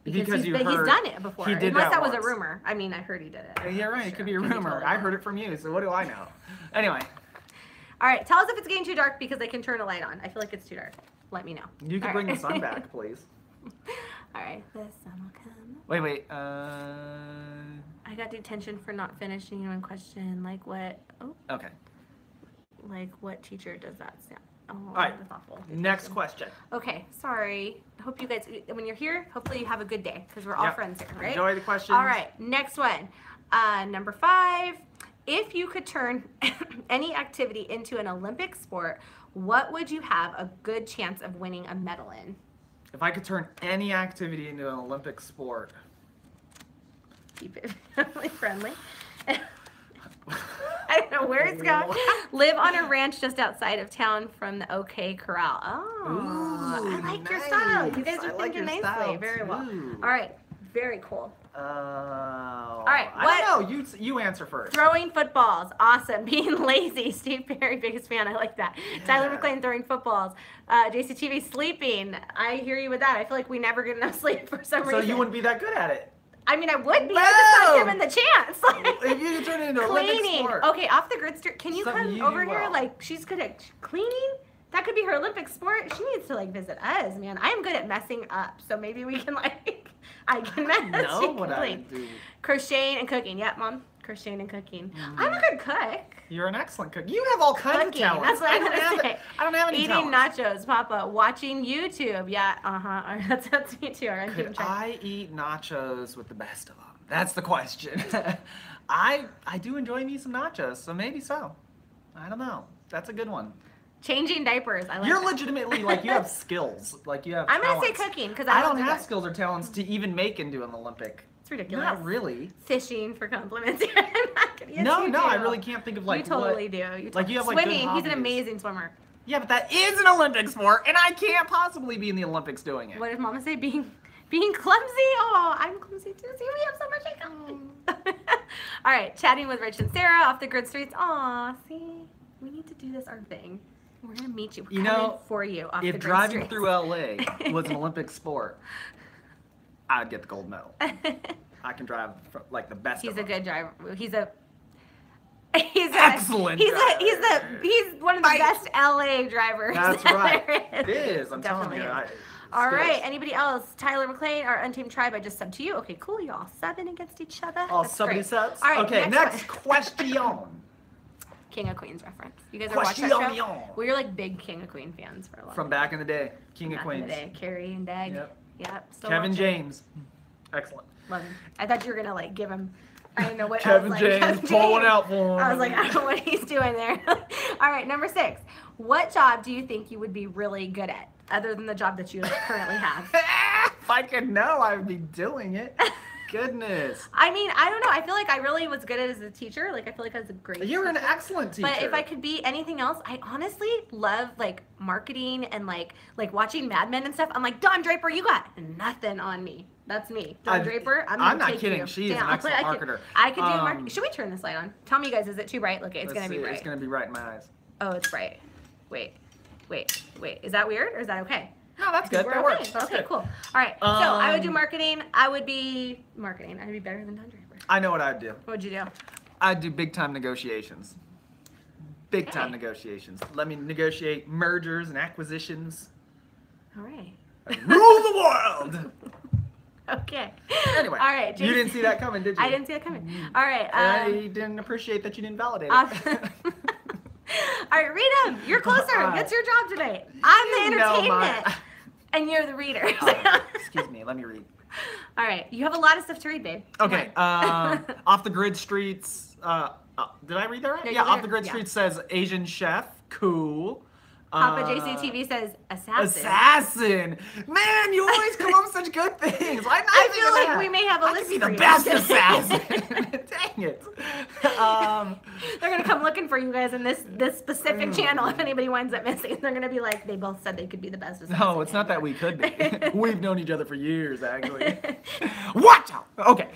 B: Because
A: he's,
B: you
A: he's
B: heard
A: done it before.
B: he did
A: Unless
B: that
A: was a
B: once.
A: rumor. I mean, I heard he did it.
B: Yeah, you're right. It
A: Sure,
B: could be a rumor.
A: totally
B: I heard
A: wrong.
B: it from you, so what do I know? Anyway,
A: All right, tell us if it's getting too dark because I can turn a light on. I feel like it's too dark. Let me know.
B: you can
A: All
B: bring
A: right.
B: the sun back, please.
A: All right, the sun will come.
B: Wait.
A: I got detention for not finishing one question. Like what? Oh,
B: Okay.
A: like what teacher does that sound? Oh,
B: right,
A: that's awful.
B: Next
A: Detention.
B: question.
A: Okay, sorry. Hope you guys, when you're here, hopefully you have a good day because we're all
B: Yep.
A: friends here, right?
B: Enjoy the questions.
A: All right, next one. Number 5. If you could turn any activity into an Olympic sport, what would you have a good chance of winning a medal in?
B: If I could turn any activity into an Olympic sport.
A: Keep it family friendly. I don't know where it's going. Live on a ranch just outside of town from the OK Corral. Oh, I like your style. You guys
B: I
A: are
B: like
A: thinking
B: your
A: nicely.
B: style,
A: Very well.
B: too.
A: All right, very cool.
B: All
A: right,
B: I don't know. You answer first.
A: Throwing footballs, awesome. Being lazy, Steve Perry, biggest fan. I like that. Tyler McLean throwing footballs. JCTV sleeping. I hear you with that. I feel like we never get enough sleep for some
B: So
A: reason.
B: you wouldn't be that good at it.
A: I mean, I would be. I'm just not
B: Boom!
A: given the chance.
B: If you could turn it into an Olympic
A: Cleaning.
B: sport.
A: Okay, off the grid. Can you
B: Something
A: come
B: you do
A: over here?
B: well.
A: Like, she's good at cleaning. That could be her Olympic sport. She needs to like visit us, man. I am good at messing up, so maybe we can like. I can mess.
B: know
A: she can
B: what I
A: clean.
B: do.
A: Crocheting and cooking. Yep, mom. Crocheting and cooking. I'm a good cook.
B: You're an excellent cook. You have all kinds
A: Cooking.
B: of talents.
A: That's what I'm
B: don't
A: gonna
B: have
A: say.
B: it. I don't have any
A: Eating
B: talents.
A: nachos, Papa. Watching YouTube. Yeah, That's me too. I'm
B: Could
A: keeping track.
B: I eat nachos with the best of them? That's the question. I do enjoy me some nachos, so maybe so. I don't know. That's a good one.
A: Changing diapers. I like
B: You're
A: that.
B: legitimately like you have skills. Like you have.
A: I'm gonna say
B: talents.
A: cooking because
B: I don't
A: do
B: have
A: that.
B: skills or talents to even make into an Olympic.
A: It's ridiculous.
B: Not really.
A: Fishing for compliments. I'm not gonna. Yes,
B: No,
A: you
B: no,
A: do.
B: I really can't think of like
A: you totally
B: what.
A: do. You
B: Like, you have, like, good
A: swimming. He's an
B: hobbies.
A: amazing swimmer.
B: Yeah, but that is an Olympic sport, and I can't possibly be in the Olympics doing it.
A: What did Mama say? Being clumsy. Oh, I'm clumsy too. See, we have so much in common. All right, chatting with Rich and Sarah off the grid streets. Aw, see, we need to do this our thing. We're gonna meet you. We're
B: You
A: coming
B: know,
A: for you off the
B: If
A: grid
B: driving
A: streets.
B: through LA was an Olympic sport, I'd get the gold medal. I can drive like the best.
A: He's
B: of
A: a
B: them.
A: good driver. He's
B: Excellent
A: He's
B: driver.
A: he's one of the
B: Fight.
A: best LA drivers.
B: That's
A: that
B: right.
A: there
B: It is. I'm
A: Definitely
B: telling you.
A: is. All
B: skills.
A: right. Anybody else? Tyler McLean, our Untamed Tribe. I just subbed to you. Okay, cool. You all subbing against each other.
B: All
A: That's
B: subby
A: great.
B: subs.
A: All right.
B: Okay, next
A: one.
B: question.
A: King of Queens reference. You guys ever watch that show?
B: Question.
A: We were like big King of Queen fans for a long
B: From
A: time.
B: back in the day, King of
A: Back in
B: Queens.
A: the day. Carrie and Dag.
B: Yep.
A: Yep. Still
B: Kevin
A: watch it.
B: James. Excellent.
A: Love him. I thought you were gonna like give him. I didn't know what.
B: Kevin
A: I was like,
B: James, pull one out for him.
A: I was like, I don't know what he's doing there. All right, number 6. What job do you think you would be really good at, other than the job that you currently have?
B: If I could know, I would be doing it. Goodness.
A: I mean, I don't know. I feel like I really was good at it as a teacher. Like, I feel like I was a great
B: You're an
A: teacher.
B: excellent teacher.
A: But if I could be anything else, I honestly love like marketing and like watching Mad Men and stuff. I'm like, Don Draper, you got nothing on me. That's me. Don Draper, I'm
B: not
A: take
B: kidding.
A: you
B: She is an
A: down.
B: excellent
A: I could-
B: marketer.
A: I could do marketing. Should we turn this light on? Tell me, you guys, is it too bright? Look, it's
B: Let's
A: gonna be
B: see,
A: bright.
B: It's gonna be bright in my eyes.
A: Oh, it's bright. Wait. Is that weird or is that okay?
B: No, that's good.
A: We're
B: That
A: okay.
B: works. That's
A: Okay,
B: good.
A: cool. All right. So I would do
B: Um,
A: marketing. I would be marketing. I'd be better than Don Draper.
B: I know what I'd do.
A: What would you do?
B: I'd do big time negotiations. Big time
A: Okay.
B: negotiations. Let me negotiate mergers and acquisitions.
A: All right.
B: And rule the world.
A: Okay.
B: Anyway,
A: All right.
B: you didn't see that coming, did you?
A: I didn't see that coming. All right.
B: I didn't appreciate that you didn't validate
A: All
B: it.
A: right, read them. You're closer.
B: All right.
A: What's your job today? I'm the
B: You know
A: entertainment,
B: my-
A: and you're the reader.
B: Excuse me, let me read.
A: All right. You have a lot of stuff to read, babe. Come
B: Okay,
A: on.
B: off the grid streets. Did I read that right?
A: No, you
B: Yeah,
A: did.
B: off the grid
A: Yeah.
B: streets says Asian chef. Cool.
A: Papa JCTV says assassin.
B: Assassin. Man, you always come up with such good things. Why not
A: I
B: think
A: feel
B: of
A: like
B: that?
A: we may have a
B: I
A: list
B: could be
A: for
B: the
A: you.
B: best assassin. Dang it.
A: They're gonna come looking for you guys in this specific channel. If anybody winds up missing, they're gonna be like, they both said they could be the best.
B: No, it's not that we could be. We've known each other for years, actually. Watch out. Okay.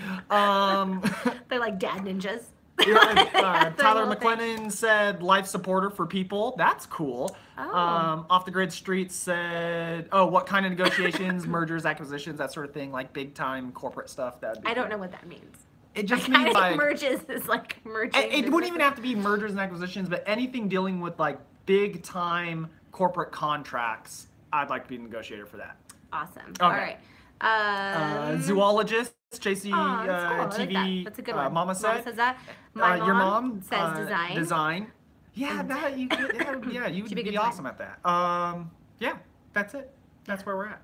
A: They're like dad ninjas.
B: Tyler
A: little thing.
B: McLennan said life supporter for people. That's cool.
A: Oh.
B: Off the grid streets said, oh, what kind of negotiations, mergers, acquisitions, that sort of thing, like big time corporate stuff. That'd be
A: I don't
B: cool.
A: know what that means.
B: It just
A: Kind
B: means
A: of
B: like
A: merges is like merging.
B: it wouldn't even have to be mergers and acquisitions, but anything dealing with like big time corporate contracts. I'd like to be a negotiator for that.
A: Awesome.
B: Okay.
A: All right.
B: Zoologist, JC
A: Oh, that's cool. I like
B: TV.
A: that. That's a good one.
B: Mama said.
A: says that. My
B: Your mom
A: says design.
B: Design. Yeah,
A: And-
B: that you could, yeah, you would
A: She'd be
B: be
A: good
B: awesome at that. Yeah, that's it. That's where we're at.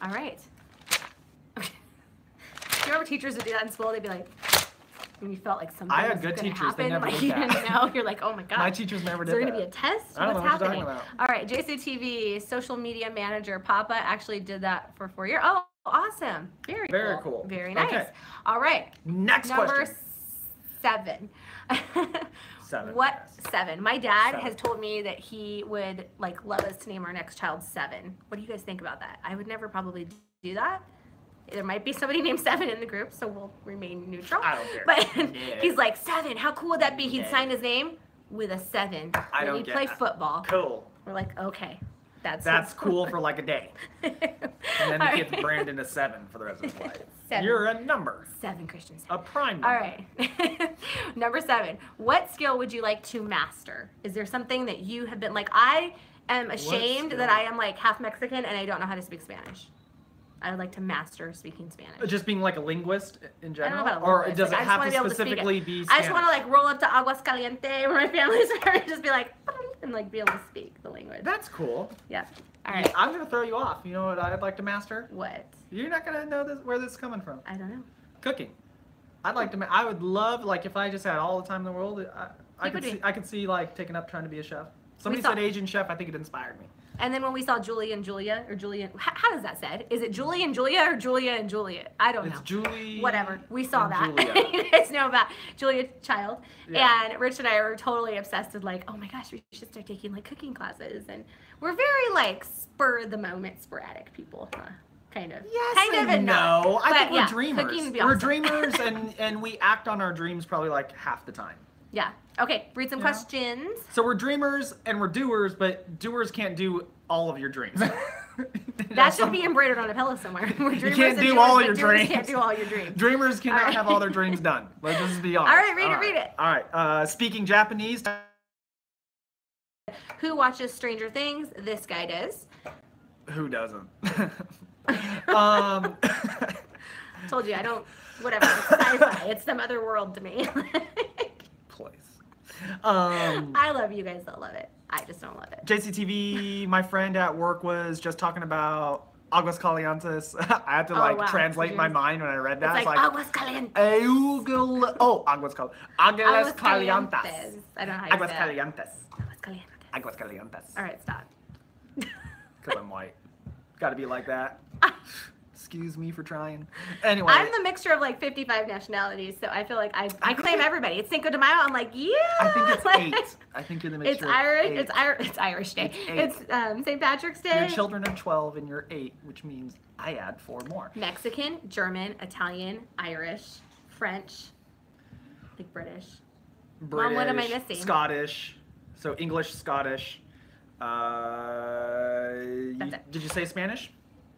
A: All right. Do you remember teachers would do that in school? They'd be like, when you felt like something
B: I had
A: was
B: good
A: gonna
B: teachers. They
A: happen,
B: never
A: like
B: did
A: you
B: that.
A: didn't know. You're like, oh my god.
B: My teachers never
A: Is
B: did
A: there
B: that.
A: gonna be a test?
B: I don't
A: What's
B: know what you're
A: happening?
B: talking
A: All right, JCTV social media manager Papa actually did that for 4 years. Oh, awesome. Very
B: cool.
A: Very nice.
B: Okay.
A: All right.
B: Next
A: Number
B: question.
A: 7.
B: 7.
A: What 7? My dad
B: 7.
A: has told me that he would like love us to name our next child 7. What do you guys think about that? I would never probably do that. There might be somebody named 7 in the group, so we'll remain neutral.
B: I don't care.
A: But
B: Yeah.
A: he's like 7. How cool would that be? He'd
B: Yeah.
A: sign his name with a 7.
B: I
A: and
B: don't
A: he'd
B: get
A: play
B: that.
A: football.
B: Cool.
A: We're like, okay, that's
B: Cool for like a day. And then
A: All
B: it
A: right.
B: gets Brandon a 7 for the rest of his life.
A: 7.
B: You're a number.
A: 7, Christian. 7.
B: A prime number.
A: All right. Number 7. What skill would you like to master? Is there something that you have been like, I am ashamed
B: skill?
A: that I am like half Mexican and I don't know how to speak Spanish. I would like to master speaking Spanish.
B: Just being like a linguist in
A: I
B: general?
A: don't know about a
B: Or
A: linguist.
B: does
A: Like,
B: it
A: I just
B: have
A: wanna
B: to
A: be able to speak it.
B: specifically be
A: I
B: Spanish?
A: just want to like roll up to Aguascaliente where my family's from and just be like, and like be able to speak the language.
B: That's cool.
A: Yeah. All right.
B: I'm going to throw you off. You know what I'd like to master?
A: What?
B: You're not going to know where this is coming from.
A: I don't know.
B: Cooking. I'd like to. I would love, like, if I just had all the time in the world. I could see like taking up trying to be a chef. Somebody
A: saw-
B: said Asian chef. I think it inspired me.
A: And then when we saw Julie and Julia, or Julian, how does that said? Is it Julie and Julia or Julia and Juliet? I don't know.
B: It's Julie.
A: Whatever. We saw
B: and
A: that.
B: Julia.
A: You guys know about Julia Child.
B: Yeah.
A: And Rich and I were totally obsessed with like, oh my gosh, we should start taking like cooking classes. And we're very like spur of the moment, sporadic people, huh? Kind of.
B: Yes
A: kind of
B: and
A: not.
B: no. I
A: But
B: think we're
A: yeah,
B: dreamers.
A: cooking would be
B: We're
A: awesome.
B: dreamers, and we act on our dreams probably like half the time.
A: Yeah. Okay. Read some
B: Yeah.
A: questions.
B: So we're dreamers and we're doers, but doers can't do all of your dreams.
A: That should be embroidered on a pillow somewhere. We're dreamers
B: can't
A: and
B: do
A: doers,
B: all
A: but
B: your
A: doers
B: dreams.
A: Can't do all your dreams.
B: Dreamers cannot
A: right.
B: have all their dreams done. Let's just be honest.
A: All right, read it.
B: All right. Speaking Japanese.
A: Who watches Stranger Things? This guy does.
B: Who doesn't?
A: Told you I don't. Whatever. It's sci-fi. It's some other world to me.
B: Place.
A: I love you guys that love it. I just don't love it.
B: JCTV, my friend at work was just talking about Aguas Calientes. I had to
A: wow.
B: translate my mind when I read that.
A: It's like Aguas Calientes.
B: Aguas Calientes.
A: Aguas Calientes. I don't know how you
B: Aguas
A: say
B: Calientes.
A: Aguas Calientes.
B: Aguas Calientes.
A: All right, stop.
B: Because I'm white. Gotta be like that. Excuse me for trying. Anyway.
A: I'm the mixture of like 55 nationalities, so I feel like I claim everybody. It's Cinco de Mayo. I'm like, yeah.
B: I think it's 8. I think you're the mixture.
A: It's Irish.
B: Of 8.
A: It's Irish Day.
B: It's
A: St. Patrick's Day.
B: Your children are 12 and you're 8, which means I add 4 more.
A: Mexican, German, Italian, Irish, French, like British. Mom, what am I missing?
B: Scottish. So English, Scottish.
A: That's it.
B: Did you say Spanish?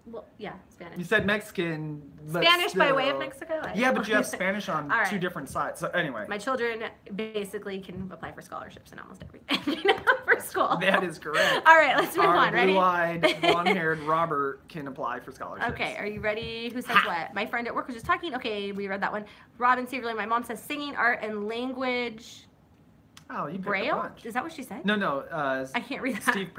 A: Well, yeah, Spanish.
B: You said Mexican. But
A: Spanish by way of
B: still-
A: Mexico?
B: Yeah, but you have Spanish on
A: All right.
B: 2 different sides. So anyway.
A: My children basically can apply for scholarships in almost everything for school.
B: That is correct.
A: All right, let's move
B: Our
A: on. Ready?
B: blue-eyed, blonde-haired Robert can apply for scholarships.
A: Okay, are you ready? Who says what? My friend at work was just talking. Okay, we read that one. Robin Severly, my mom says singing, art, and language.
B: Oh, you picked a
A: Braille?
B: bunch.
A: Is that what she said?
B: No.
A: I can't read that.
B: Steve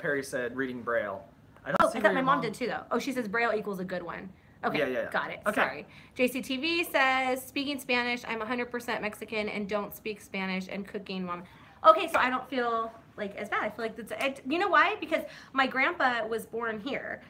B: Perry said reading Braille. I don't
A: Oh,
B: see
A: I
B: where
A: thought my
B: your
A: mom did too, though. Oh, she says Braille equals a good one. Okay,
B: Yeah.
A: got it.
B: Okay.
A: Sorry. JCTV says, speaking Spanish, I'm 100% Mexican and don't speak Spanish and cooking, mom. Okay, so I don't feel like as bad. I feel like that's, you know why? Because my grandpa was born here.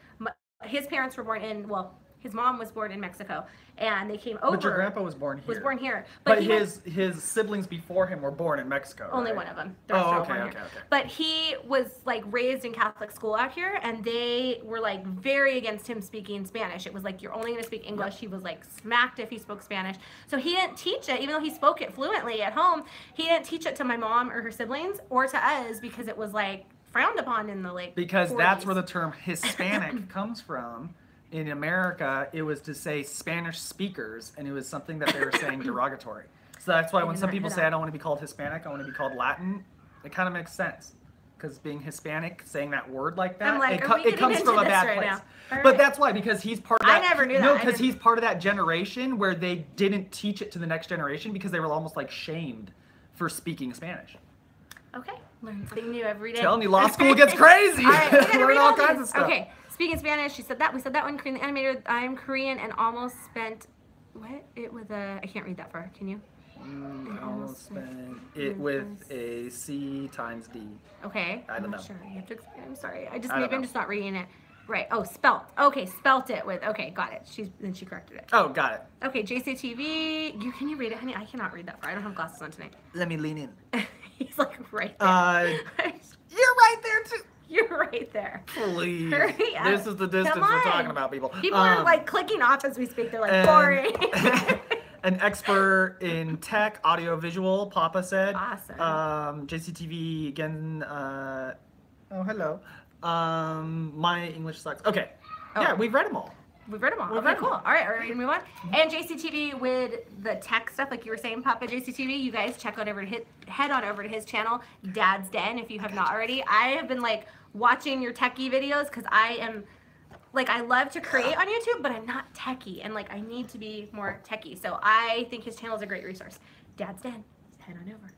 A: His parents were born in, well, his mom was born in Mexico, and they came over.
B: But your grandpa was born here.
A: Was born here.
B: But
A: he
B: his siblings before him were born in Mexico.
A: Only
B: right?
A: one of them. The rest are all
B: okay,
A: born
B: okay,
A: here.
B: okay.
A: But he was like raised in Catholic school out here, and they were like very against him speaking Spanish. It was like, you're only going to speak English. He was like smacked if he spoke Spanish. So he didn't teach it, even though he spoke it fluently at home. He didn't teach it to my mom or her siblings or to us because it was like frowned upon in the like
B: Because
A: 40s.
B: that's where the term Hispanic comes from. In America, it was to say Spanish speakers, and it was something that they were saying derogatory. So that's why when some people say, I don't want to be called Hispanic, I want to be called Latin, it kind of makes sense. Because being Hispanic, saying that word like that,
A: I'm like,
B: it comes from a bad place.
A: now? All
B: But
A: right.
B: that's why, because he's part of that.
A: I never knew
B: No,
A: that.
B: because he's part of that generation where they didn't teach it to the next generation because they were almost like shamed for speaking Spanish.
A: Okay, learn something new every day.
B: Telling you, law school gets crazy.
A: All right, we gotta
B: Learn
A: read
B: all
A: all
B: kinds
A: these.
B: of stuff.
A: Okay, speaking Spanish, she said that. We said that one. Korean animator. I'm Korean and almost spent what? It with a. I can't read that far. Can you?
B: Almost spent it with a C times D.
A: Okay.
B: I don't
A: I'm not
B: know.
A: sure. You have to explain. I'm sorry. I just
B: I don't
A: maybe I'm
B: know.
A: just not reading it. Right. Oh, spelt. Okay, spelt it with. Okay, got it. Then she corrected it.
B: Oh, got it.
A: Okay, JCTV. Can you read it, honey? I cannot read that far. I don't have glasses on tonight.
B: Let me lean in.
A: He's like right there.
B: You're right there too.
A: You're right there.
B: Please.
A: Hurry up.
B: This is the distance
A: Come
B: we're
A: on.
B: talking about, people.
A: People are like clicking off as we speak. They're like
B: and-
A: boring.
B: An expert in tech, audio, visual, Papa said.
A: Awesome.
B: JCTV again. Oh, hello. My English sucks. Okay.
A: Oh.
B: Yeah, we've read them all.
A: We've read them all.
B: We've
A: Okay,
B: read them
A: cool.
B: all.
A: All right, are we ready to move on? And JCTV with the tech stuff, like you were saying, Papa JCTV, you guys check out head on over to his channel, Dad's Den, if you have not already. I have been like watching your techie videos because I am like, I love to create on YouTube, but I'm not techie, and like I need to be more techie. So I think his channel is a great resource. Dad's Den, head on over.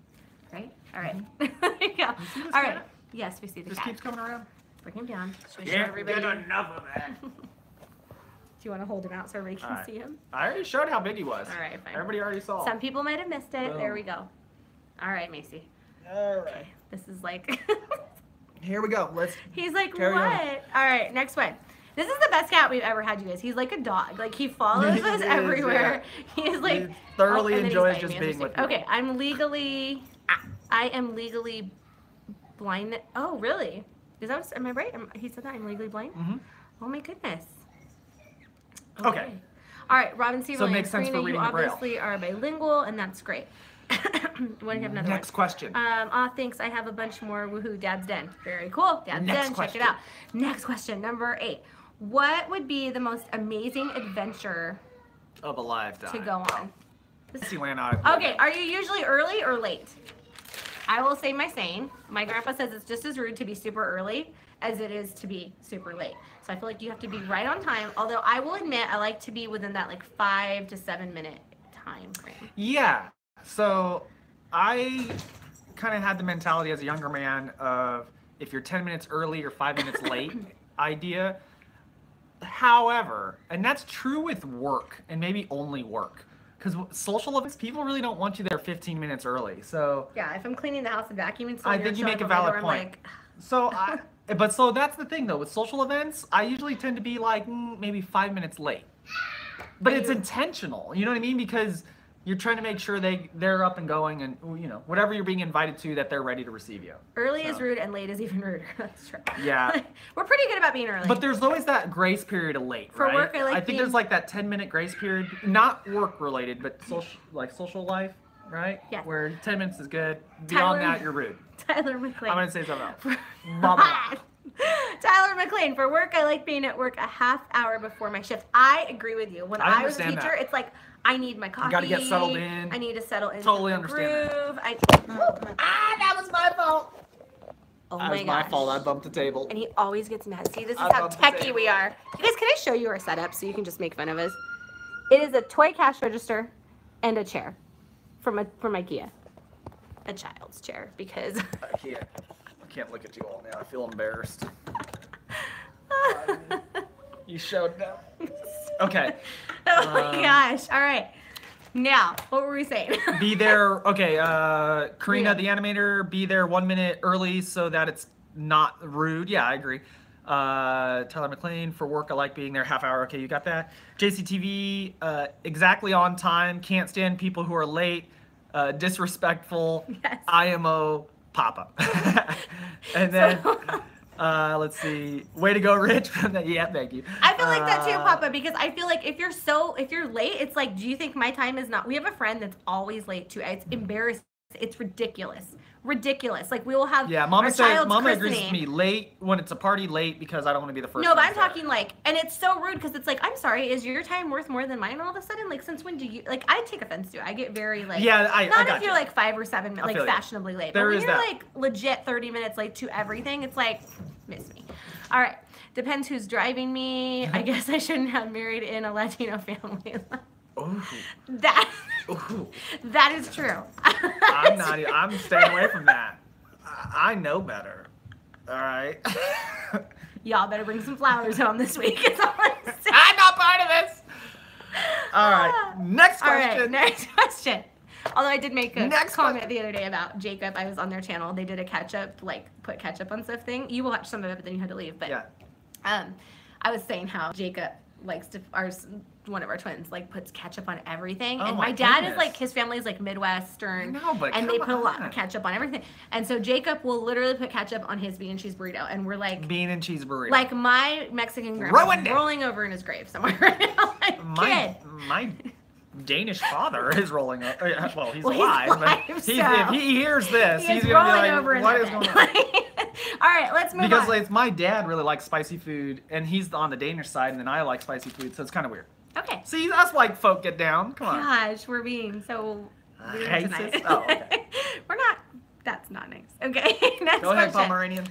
A: Right? All right. There you go.
B: see this
A: All right.
B: cat?
A: Yes, we see the
B: Just
A: cat.
B: keeps coming around.
A: Bring him down. Should we show everybody?
B: enough of that.
A: Do you want to hold him out so everybody can
B: All right.
A: see him?
B: I already showed how big he was.
A: All right, fine.
B: Everybody already saw.
A: Some people might have missed it. There
B: Boom.
A: we go. All right, Macy.
B: All right.
A: This is like,
B: Here we go. Let's.
A: he's like,
B: Carry
A: what?
B: on.
A: All right, next one. This is the best cat we've ever had, you guys. He's like a dog. Like, he follows
B: He
A: us
B: is,
A: everywhere. He is like,
B: He thoroughly
A: and then he's
B: enjoys
A: biting
B: just
A: me.
B: being with
A: Interesting.
B: people.
A: Okay, I am legally blind. Oh, really? Is that, am I right? He said that I'm legally blind?
B: Mm-hmm.
A: Oh my goodness.
B: Okay.
A: All right, Robin C.
B: So it makes sense for
A: Karina,
B: reading
A: you
B: the Braille.
A: obviously are bilingual, and that's great. Want to have another
B: Next
A: one?
B: question.
A: Thanks. I have a bunch more. Woohoo, Dad's Den. Very cool. Dad's
B: Next
A: Den.
B: question.
A: Check it out. Next question, number 8. What would be the most amazing adventure
B: Of a lifetime.
A: to go on?
B: Disneyland.
A: Okay, are you usually early or late? I will say my saying. My grandpa says it's just as rude to be super early as it is to be super late. So I feel like you have to be right on time. Although I will admit I like to be within that like 5 to 7 minute time frame.
B: Yeah. So I kind of had the mentality as a younger man of if you're 10 minutes early or 5 minutes late idea. However, and that's true with work and maybe only work. Because social events, people really don't want you there 15 minutes early. So
A: Yeah, if I'm cleaning the house and vacuuming, so
B: I think you make a valid point. So so that's the thing though, with social events, I usually tend to be like maybe 5 minutes late. But it's intentional, you know what I mean? Because you're trying to make sure they're up and going, and you know whatever you're being invited to, that they're ready to receive you.
A: Early is rude, and late is even ruder. That's true.
B: Yeah.
A: We're pretty good about being early.
B: But there's always that grace period of late,
A: For
B: right?
A: work, I
B: think there's like that 10-minute grace period, not work related, but social life, right?
A: Yes.
B: Where 10 minutes is good. Beyond
A: Tyler-
B: that, you're rude.
A: Tyler McLean.
B: I'm gonna say something else. Blah, blah.
A: Tyler McLean, for work, I like being at work a half hour before my shift. I agree with you. When I was a
B: understand
A: teacher,
B: that.
A: it's like I need my coffee.
B: gotta get settled in.
A: I need to settle in.
B: Totally
A: the
B: understand
A: groove.
B: that was my fault.
A: Oh
B: That
A: my
B: was my
A: gosh.
B: fault. I bumped the table.
A: And he always gets mad. See, this is
B: I
A: how
B: bumped the
A: techie
B: table.
A: we are. You guys, can I show you our setup so you can just make fun of us? It is a toy cash register and a chair from IKEA. A child's chair because
B: I can't look at you all now. I feel embarrassed. You showed them. Okay.
A: Oh my gosh. All right. Now, what were we saying?
B: Be there. Okay. Karina,
A: Yeah.
B: the animator, be there 1 minute early so that it's not rude. Yeah, I agree. Tyler McLean, for work, I like being there half hour. Okay, you got that. JCTV, exactly on time. Can't stand people who are late. Disrespectful.
A: Yes.
B: IMO Papa. And then let's see. Way to go, Rich. Yeah, thank you.
A: I feel like that too, Papa, because I feel like if you're late, it's like, do you think my time is not? We have a friend that's always late too. It's embarrassing. It's ridiculous. Like we will have
B: Mama
A: our
B: says,
A: child's
B: Mama agrees
A: christening.
B: with me. Late when it's a party, late because I don't want to be the first.
A: No, but
B: one
A: I'm
B: there.
A: talking like, and it's so rude because it's like, I'm sorry, is your time worth more than mine all of a sudden? Like, since when do you, like, I take offense to it. I get very like,
B: Yeah, I
A: not
B: got
A: if you're
B: you.
A: like 5 or 7 minutes, like
B: feel you.
A: fashionably late.
B: There
A: but when
B: is
A: you're
B: that.
A: like legit 30 minutes late to everything, it's like, miss me. All right. Depends who's driving me. I guess I shouldn't have married in a Latino family.
B: Ooh.
A: That,
B: Ooh.
A: that is true.
B: I'm staying away from that. I know better. All right.
A: Y'all better bring some flowers home this week. Is all I'm saying.
B: I'm not part of this. All right. Next
A: All
B: question.
A: right, next question. Although I did make a
B: Next
A: comment
B: question.
A: the other day about Jacob. I was on their channel. They did a ketchup, like put ketchup on stuff thing. You will watch some of it, but then you had to leave. But
B: Yeah.
A: I was saying how Jacob likes to, one of our twins, like puts ketchup on everything.
B: Oh
A: And
B: my
A: my dad
B: goodness.
A: is like, his family is like Midwestern.
B: I know, but
A: and they
B: come
A: put a lot
B: on.
A: of ketchup on everything. And so Jacob will literally put ketchup on his bean and cheese burrito. And we're like,
B: Bean and cheese burrito.
A: like my Mexican grandma
B: Ruined it.
A: rolling over in his grave somewhere right now. Like, kid.
B: my Danish father is rolling up. Well, he's
A: Well, he's
B: alive. But
A: alive,
B: if
A: so-
B: he hears this,
A: He
B: he's
A: is
B: gonna be
A: rolling
B: like,
A: over in
B: "What
A: that
B: is going
A: bed."
B: on?"
A: All right, let's move
B: Because
A: on.
B: like, my dad really likes spicy food, and he's on the Danish side, and then I like spicy food, so it's kind of weird.
A: Okay.
B: See, that's why folk get down. Come on.
A: Gosh, we're being so weird
B: Racist?
A: tonight.
B: Oh, okay.
A: We're not. That's not nice. Okay. Next
B: Go ahead,
A: question.
B: Pomeranian.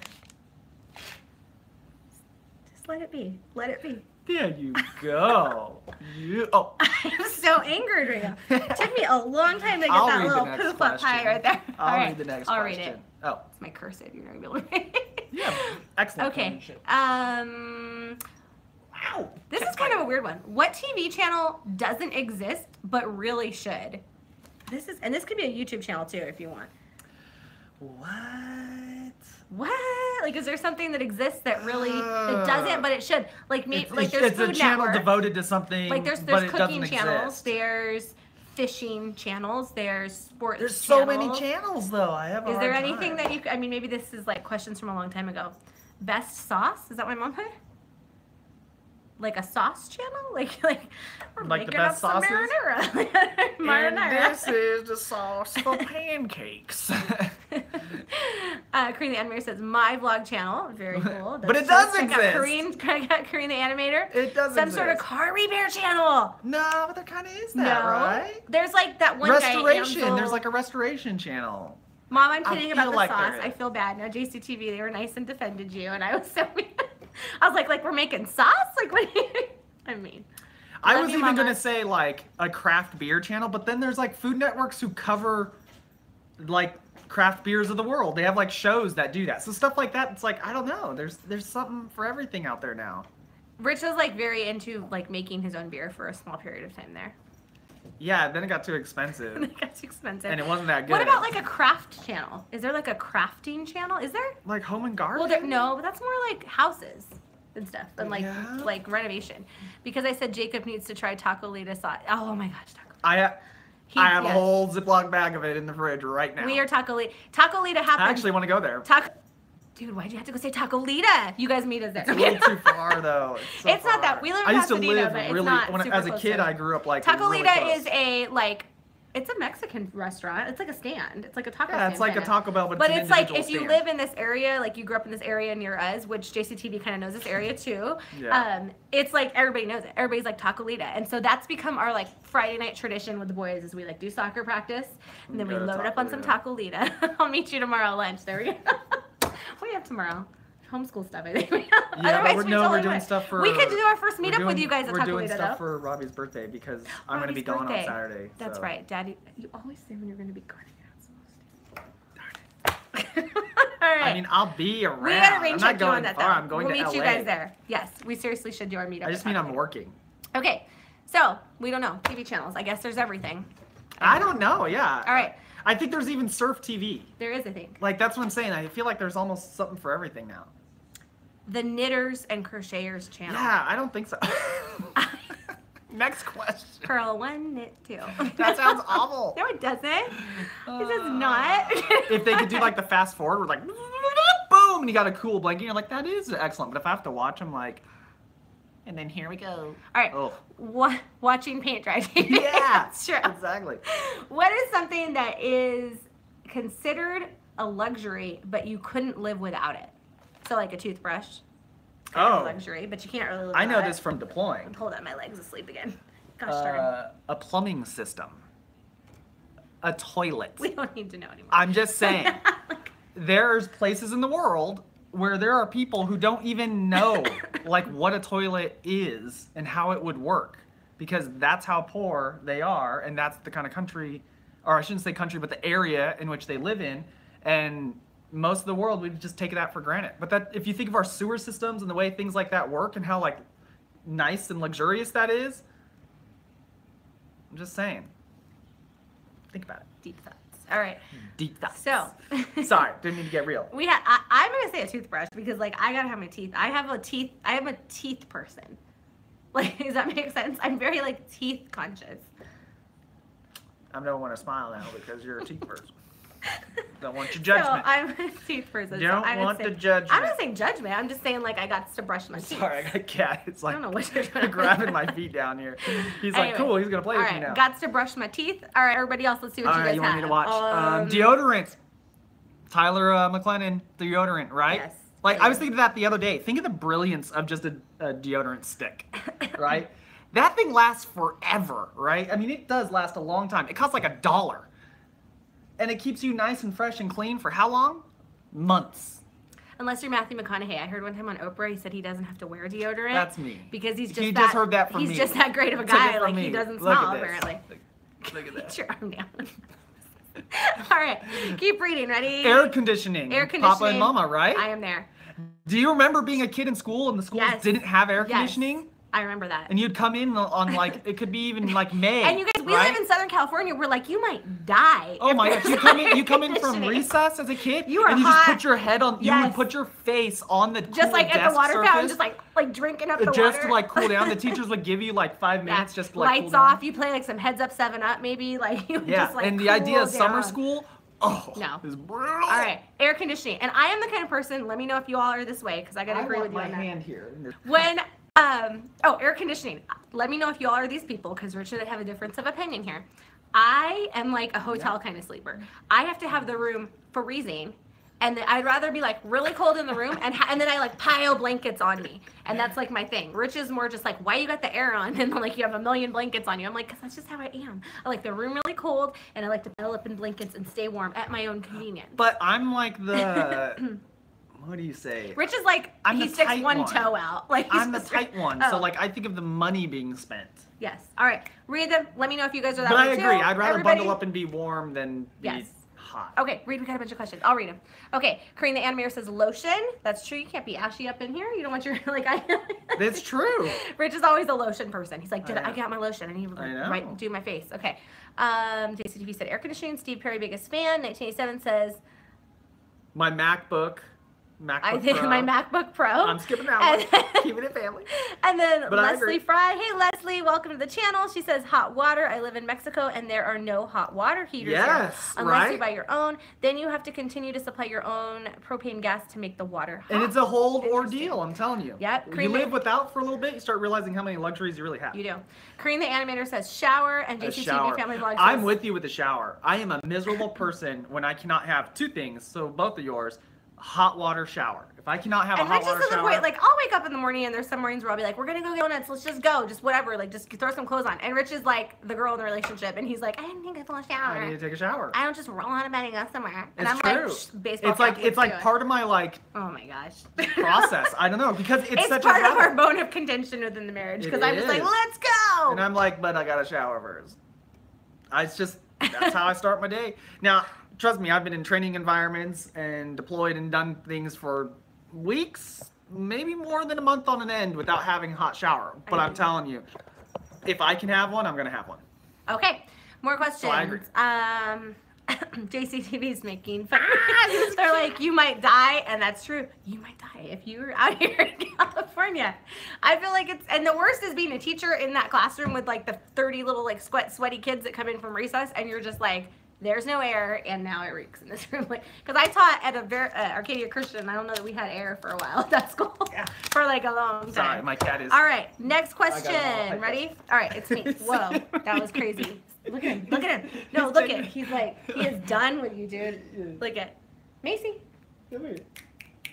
A: Just let it be. Let it be.
B: There you go. Oh.
A: I'm so angered right now. It took me a long time to get
B: I'll
A: that
B: read the
A: little
B: next
A: poof up high
B: question.
A: right there. All
B: I'll
A: right.
B: read the next
A: I'll
B: question.
A: read it.
B: Oh.
A: It's my cursive. You're not gonna be able to read it.
B: Yeah. Excellent.
A: Okay.
B: penmanship. Wow.
A: This is kind of a weird one. What TV channel doesn't exist but really should? This could be a YouTube channel too if you want.
B: What?
A: What? Like, is there something that exists that really it doesn't, but it should? Like, maybe like there's
B: it's
A: Food
B: a channel
A: Network.
B: devoted to something.
A: Like there's
B: but it
A: cooking
B: doesn't
A: channels.
B: exist.
A: There's fishing channels. There's sports.
B: There's so many
A: channels.
B: channels though. I have.
A: Is there anything that you? I mean, maybe this is like questions from a long time ago. Best sauce? Is that what my mom put? Like a sauce channel? Like we're
B: Like the
A: making
B: best
A: up some
B: sauces?
A: marinara.
B: And
A: Marinara.
B: this is the sauce for pancakes.
A: Korean the Animator says my vlog channel. Very cool.
B: But it
A: That's
B: does
A: true.
B: exist.
A: Korean the Animator.
B: It does
A: Some sort of
B: exist.
A: car repair channel.
B: No, but there kind of is that,
A: No.
B: right?
A: There's like that one
B: Restoration.
A: guy.
B: There's like a restoration channel.
A: Mom, I'm
B: I
A: kidding about
B: feel
A: the
B: like
A: sauce.
B: there
A: I
B: is.
A: feel bad. Now JCTV, they were nice and defended you, and I was so mad. I was like we're making sauce? Like what? I mean,
B: I
A: Love
B: was
A: you,
B: even
A: Mama.
B: gonna say like a craft beer channel, but then there's like Food Networks who cover like craft beers of the world. They have like shows that do that. So stuff like that, it's like, I don't know. There's something for everything out there now.
A: Rich was like very into like making his own beer for a small period of time there.
B: Yeah, then it got too expensive.
A: It got too expensive.
B: And it wasn't that good.
A: What about like a craft channel? Is there like a crafting channel? Is there?
B: Like Home and Garden?
A: Well, no, but that's more like houses and stuff and like
B: Yeah.
A: like renovation. Because I said Jacob needs to try Tacolita sauce. Oh my gosh, Taco.
B: I have a
A: yes.
B: whole Ziploc bag of it in the fridge right now.
A: We are Tacolita. Tacolita happened.
B: I actually want to go there.
A: Dude, why'd you have to go say Tacolita? You guys meet us there.
B: It's a little too far though. So
A: It's not that.
B: far.
A: We live in
B: I used to
A: Pasadena,
B: live
A: but it's
B: really
A: not
B: when
A: super
B: as a
A: close
B: kid.
A: to-
B: I grew up like
A: Tacolita
B: really close.
A: is a like, it's a Mexican restaurant. It's like a stand. It's like a taco stand.
B: Yeah, it's like a
A: kinda.
B: Taco Bell,
A: But
B: an
A: it's like
B: individual
A: if you
B: stand.
A: live in this area, like you grew up in this area near us, which JCTV kind of knows this area too.
B: Yeah.
A: It's like everybody knows it. Everybody's like Tacolita, and so that's become our like Friday night tradition with the boys. Is we like do soccer practice, and then we
B: Go to
A: load up on some Tacolita. I'll meet you tomorrow at lunch. There we go. What do we have tomorrow? Homeschool stuff, I think.
B: Yeah, but
A: Otherwise,
B: we're
A: totally
B: doing
A: would.
B: stuff for.
A: We could do our first
B: we're
A: meetup with
B: doing-
A: you guys at
B: We're doing
A: Tacolita,
B: stuff
A: though.
B: for Robbie's birthday because I'm going to be
A: Robbie's
B: gone
A: birthday.
B: on Saturday.
A: That's
B: so.
A: right, Daddy. You always say when you're going to be gone. All right.
B: I mean, I'll be around.
A: we gotta rain
B: I'm
A: check
B: not
A: you on
B: going
A: that,
B: far.
A: though.
B: I'm going
A: we'll
B: to
A: meet
B: LA.
A: you guys there. Yes, we seriously should do our meetup.
B: I just
A: at
B: mean I'm
A: Tacolita.
B: working.
A: Okay, so we don't know TV channels. I guess there's everything.
B: I don't know. Yeah.
A: All right,
B: I think there's even surf TV.
A: there is a thing.
B: Like that's what I'm saying. I feel like there's almost something for everything now.
A: The Knitters and Crocheters channel.
B: Yeah, I don't think so. Next question.
A: Purl 1, knit 2.
B: That sounds awful.
A: No, it doesn't. It does not.
B: If they could do like the fast forward, we're like, boom, and you got a cool blanket. You're like, that is excellent. But if I have to watch them, like, and then here we go.
A: All right.
B: Oh.
A: Watching paint dry.
B: Yeah,
A: Sure.
B: exactly.
A: What is something that is considered a luxury, but you couldn't live without it? So like a toothbrush. Kind of
B: Oh.
A: luxury, but you can't really live
B: I know
A: without
B: this
A: it.
B: from deploying.
A: Hold on, my leg's asleep again. Gosh darn.
B: A plumbing system. A toilet.
A: We don't need to know anymore.
B: I'm just saying. There's places in the world where there are people who don't even know like what a toilet is and how it would work because that's how poor they are and that's the kind of country, or I shouldn't say country, but the area in which they live in, and most of the world we just take that for granted. But that if you think of our sewer systems and the way things like that work and how like nice and luxurious that is, I'm just saying. Think about it.
A: Deep thoughts. All right.
B: Deep thoughts.
A: So
B: Sorry, didn't mean to get real.
A: we had. I'm gonna say a toothbrush because like I gotta have my teeth. I am a teeth person. Like, does that make sense? I'm very like teeth conscious.
B: I don't want to smile now because you're a teeth person. Don't want your
A: So
B: judgment.
A: I'm a teeth person.
B: Don't
A: so I would
B: want
A: say,
B: the judgment.
A: I'm not saying judgment. I'm just saying like I got to brush my teeth.
B: Sorry, I got a cat. It's
A: I
B: like
A: don't know what you're trying to
B: grabbing my feet down here. He's like,
A: Anyway.
B: cool, he's gonna play
A: All
B: with me
A: right,
B: now.
A: got to brush my teeth. All right, everybody else, let's see what
B: All
A: you
B: right,
A: guys
B: you
A: have.
B: want me to watch deodorant? Tyler McLennan deodorant, right?
A: Yes.
B: Like I was thinking of that the other day. Think of the brilliance of just a deodorant stick, right? That thing lasts forever, right? I mean, it does last a long time. It costs like $1. And it keeps you nice and fresh and clean for how long? Months.
A: Unless you're Matthew McConaughey. I heard one time on Oprah, he said he doesn't have to wear deodorant.
B: That's me.
A: Because he's just
B: He
A: that,
B: just heard that from
A: he's
B: me.
A: just that great of a
B: Took it
A: guy.
B: from
A: Like
B: me.
A: he doesn't
B: Look
A: smell
B: at this.
A: apparently.
B: Look at
A: Get
B: that.
A: your arm down. All right, keep reading. Ready?
B: Air conditioning.
A: Air conditioning.
B: Papa and Mama, right?
A: I am there.
B: Do you remember being a kid in school and the schools
A: Yes.
B: didn't have air
A: Yes.
B: conditioning?
A: I remember that.
B: And you'd come in on like, it could be even like May.
A: And you guys, we
B: right?
A: live in Southern California. We're like, you might die.
B: Oh
A: if
B: my
A: there's
B: gosh, you come in from
A: conditioning.
B: recess as a kid,
A: You were
B: and you
A: hot.
B: just put your head on, you
A: Yes.
B: would put your face on the
A: Just
B: cool
A: like at
B: desk
A: the water
B: surface,
A: fountain, just like drinking up the
B: just
A: water.
B: to like cool down. The teachers would give you like 5 minutes just to like
A: lights
B: cool down.
A: off. You play like some Heads Up 7 Up maybe. Like you
B: Yeah,
A: just like
B: and the idea of
A: cool
B: summer
A: down.
B: school, oh,
A: No.
B: is brutal.
A: All right, air conditioning. And I am the kind of person, let me know if you all are this way, because I got to agree with you on that.
B: here.
A: When, air conditioning. Let me know if you all are these people, because Rich and I have a difference of opinion here. I am like a hotel kind of sleeper. I have to have the room freezing, and then I'd rather be like really cold in the room, and then I like pile blankets on me, and that's like my thing. Rich is more just like, why you got the air on, and then like you have a million blankets on you. I'm like, because that's just how I am. I like the room really cold, and I like to pile up in blankets and stay warm at my own convenience.
B: But I'm like the, what do you say?
A: Rich is like,
B: I'm
A: he
B: the
A: sticks
B: tight
A: one
B: one.
A: toe out. Like he's
B: I'm the
A: just-
B: tight one,
A: Oh.
B: so like I think of the money being spent.
A: Yes. All right. Read them. Let me know if you guys are that
B: But I
A: way
B: agree.
A: too.
B: I'd rather
A: Everybody?
B: bundle up and be warm than be
A: Yes.
B: hot.
A: Okay, we got a bunch of questions. I'll read them. Okay, Corinne the Animator says lotion. That's true. You can't be ashy up in here. You don't want your like.
B: That's true.
A: Rich is always a lotion person. He's like, I
B: know.
A: got my lotion. I need to
B: I know.
A: right, do my face. Okay. JCTV said air conditioning. Steve Perry, biggest fan. 1987 says
B: My MacBook
A: I did
B: Pro.
A: my MacBook Pro.
B: I'm skipping that one. Keeping it family.
A: And then
B: But I
A: Leslie
B: agree.
A: Fry. Hey, Leslie, welcome to the channel. She says hot water. I live in Mexico, and there are no hot water heaters here.
B: Yes,
A: Unless you
B: right?
A: buy your own. Then you have to continue to supply your own propane gas to make the water hot.
B: And it's a whole
A: Interesting.
B: ordeal, I'm telling you.
A: Yep,
B: You
A: cream
B: live
A: it.
B: without for a little bit, you start realizing how many luxuries you really have.
A: You do. Corinne the Animator says shower, and
B: A
A: JCTV
B: shower.
A: Family Vlog says
B: I'm with you with the shower. I am a miserable person when I cannot have two things, so both of yours, hot water shower. If I cannot have
A: And
B: a hot
A: Rich
B: water
A: is to the
B: shower,
A: point, like, I'll wake up in the morning and there's some mornings where I'll be like, we're gonna go get donuts, let's just go, just whatever, like, just throw some clothes on. And Rich is like the girl in the relationship, and he's like, I didn't think I want a shower.
B: I need to take a shower.
A: I don't just roll out of bed and go somewhere. And
B: It's
A: I'm
B: true.
A: like, baseball
B: It's like
A: cap, let's do it.
B: part of my like
A: Oh my gosh.
B: process. I don't know because it's such
A: part
B: a
A: of our
B: habit.
A: bone of contention within the marriage because
B: It
A: I'm just like,
B: is.
A: let's go.
B: And I'm like, but I got to shower first. It's just that's how I start my day. Now, trust me, I've been in training environments and deployed and done things for weeks, maybe more than a month on an end without having a hot shower. But I'm telling you, if I can have one, I'm gonna have one.
A: Okay, more questions.
B: So I agree.
A: JCTV's making fun. They're like, you might die, and that's true. You might die if you're out here in California. I feel like it's, and the worst is being a teacher in that classroom with like the 30 little like sweaty kids that come in from recess, and you're just like, there's no air, and now it reeks in this room. Like, because I taught at a Arcadia Christian. I don't know that we had air for a while at that school.
B: Yeah.
A: For like a long time.
B: Sorry, my cat is.
A: All right, next
B: I got
A: question.
B: it all.
A: Ready? All right, it's me. Whoa, that was crazy. Look at him. Look at him. No, look at. He's like, he is done with you, dude. Look at Macy.
B: Come here.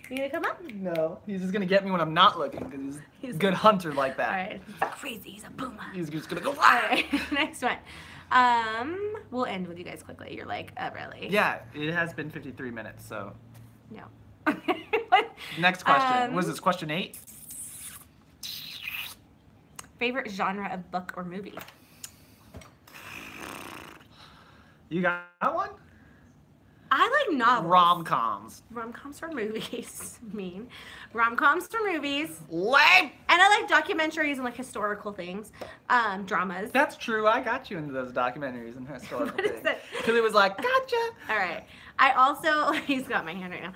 A: You gonna come up?
B: No, he's just gonna get me when I'm not looking because he's
A: He's-
B: a good hunter like that.
A: All right. He's crazy. He's a boomer.
B: He's just gonna go.
A: All right. Next one. We'll end with you guys quickly. You're like, really?
B: Yeah, it has been 53 minutes, so.
A: No.
B: Next question. What is this, question 8?
A: Favorite genre of book or movie?
B: You got one?
A: I like novels.
B: Rom-coms.
A: Rom-coms for movies. Mean. Rom-coms for movies.
B: Lame!
A: And I like documentaries and like historical things. Dramas.
B: That's true. I got you into those documentaries and historical
A: What is
B: things.
A: that?
B: Because it was like, gotcha.
A: All right. I also, he's got my hand right now.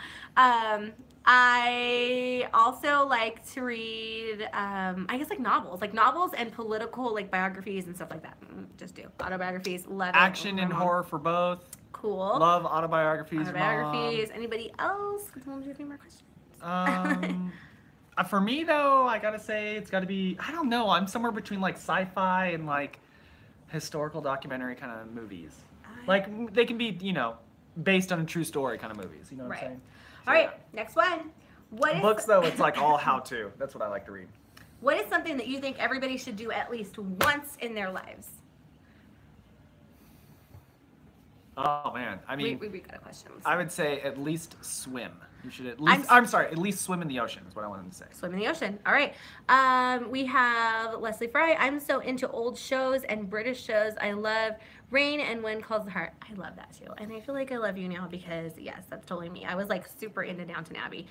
A: I also like to read, I guess like novels and political like biographies and stuff like that. Just do autobiographies. Love it.
B: Action and
A: Mom.
B: horror for both.
A: Cool.
B: Love autobiographies.
A: Autobiographies. Anybody else? Mom, do you have any more questions?
B: For me though, I gotta say it's gotta be. I don't know. I'm somewhere between like sci-fi and like historical documentary kind of movies. Like they can be, based on a true story kind of movies. You know what
A: Right.
B: I'm saying?
A: All right. Next one. What is
B: Books though, it's like all how-to. That's what I like to read.
A: What is something that you think everybody should do at least once in their lives?
B: Oh man, I mean,
A: we got a question.
B: I would say at least swim. You should at least. I'm sorry, at least swim in the ocean is what I wanted to say.
A: Swim in the ocean. All right. We have Leslie Fry. I'm so into old shows and British shows. I love Rain and When Calls the Heart. I love that too. And I feel like I love you now because, yes, that's totally me. I was like super into Downton Abbey.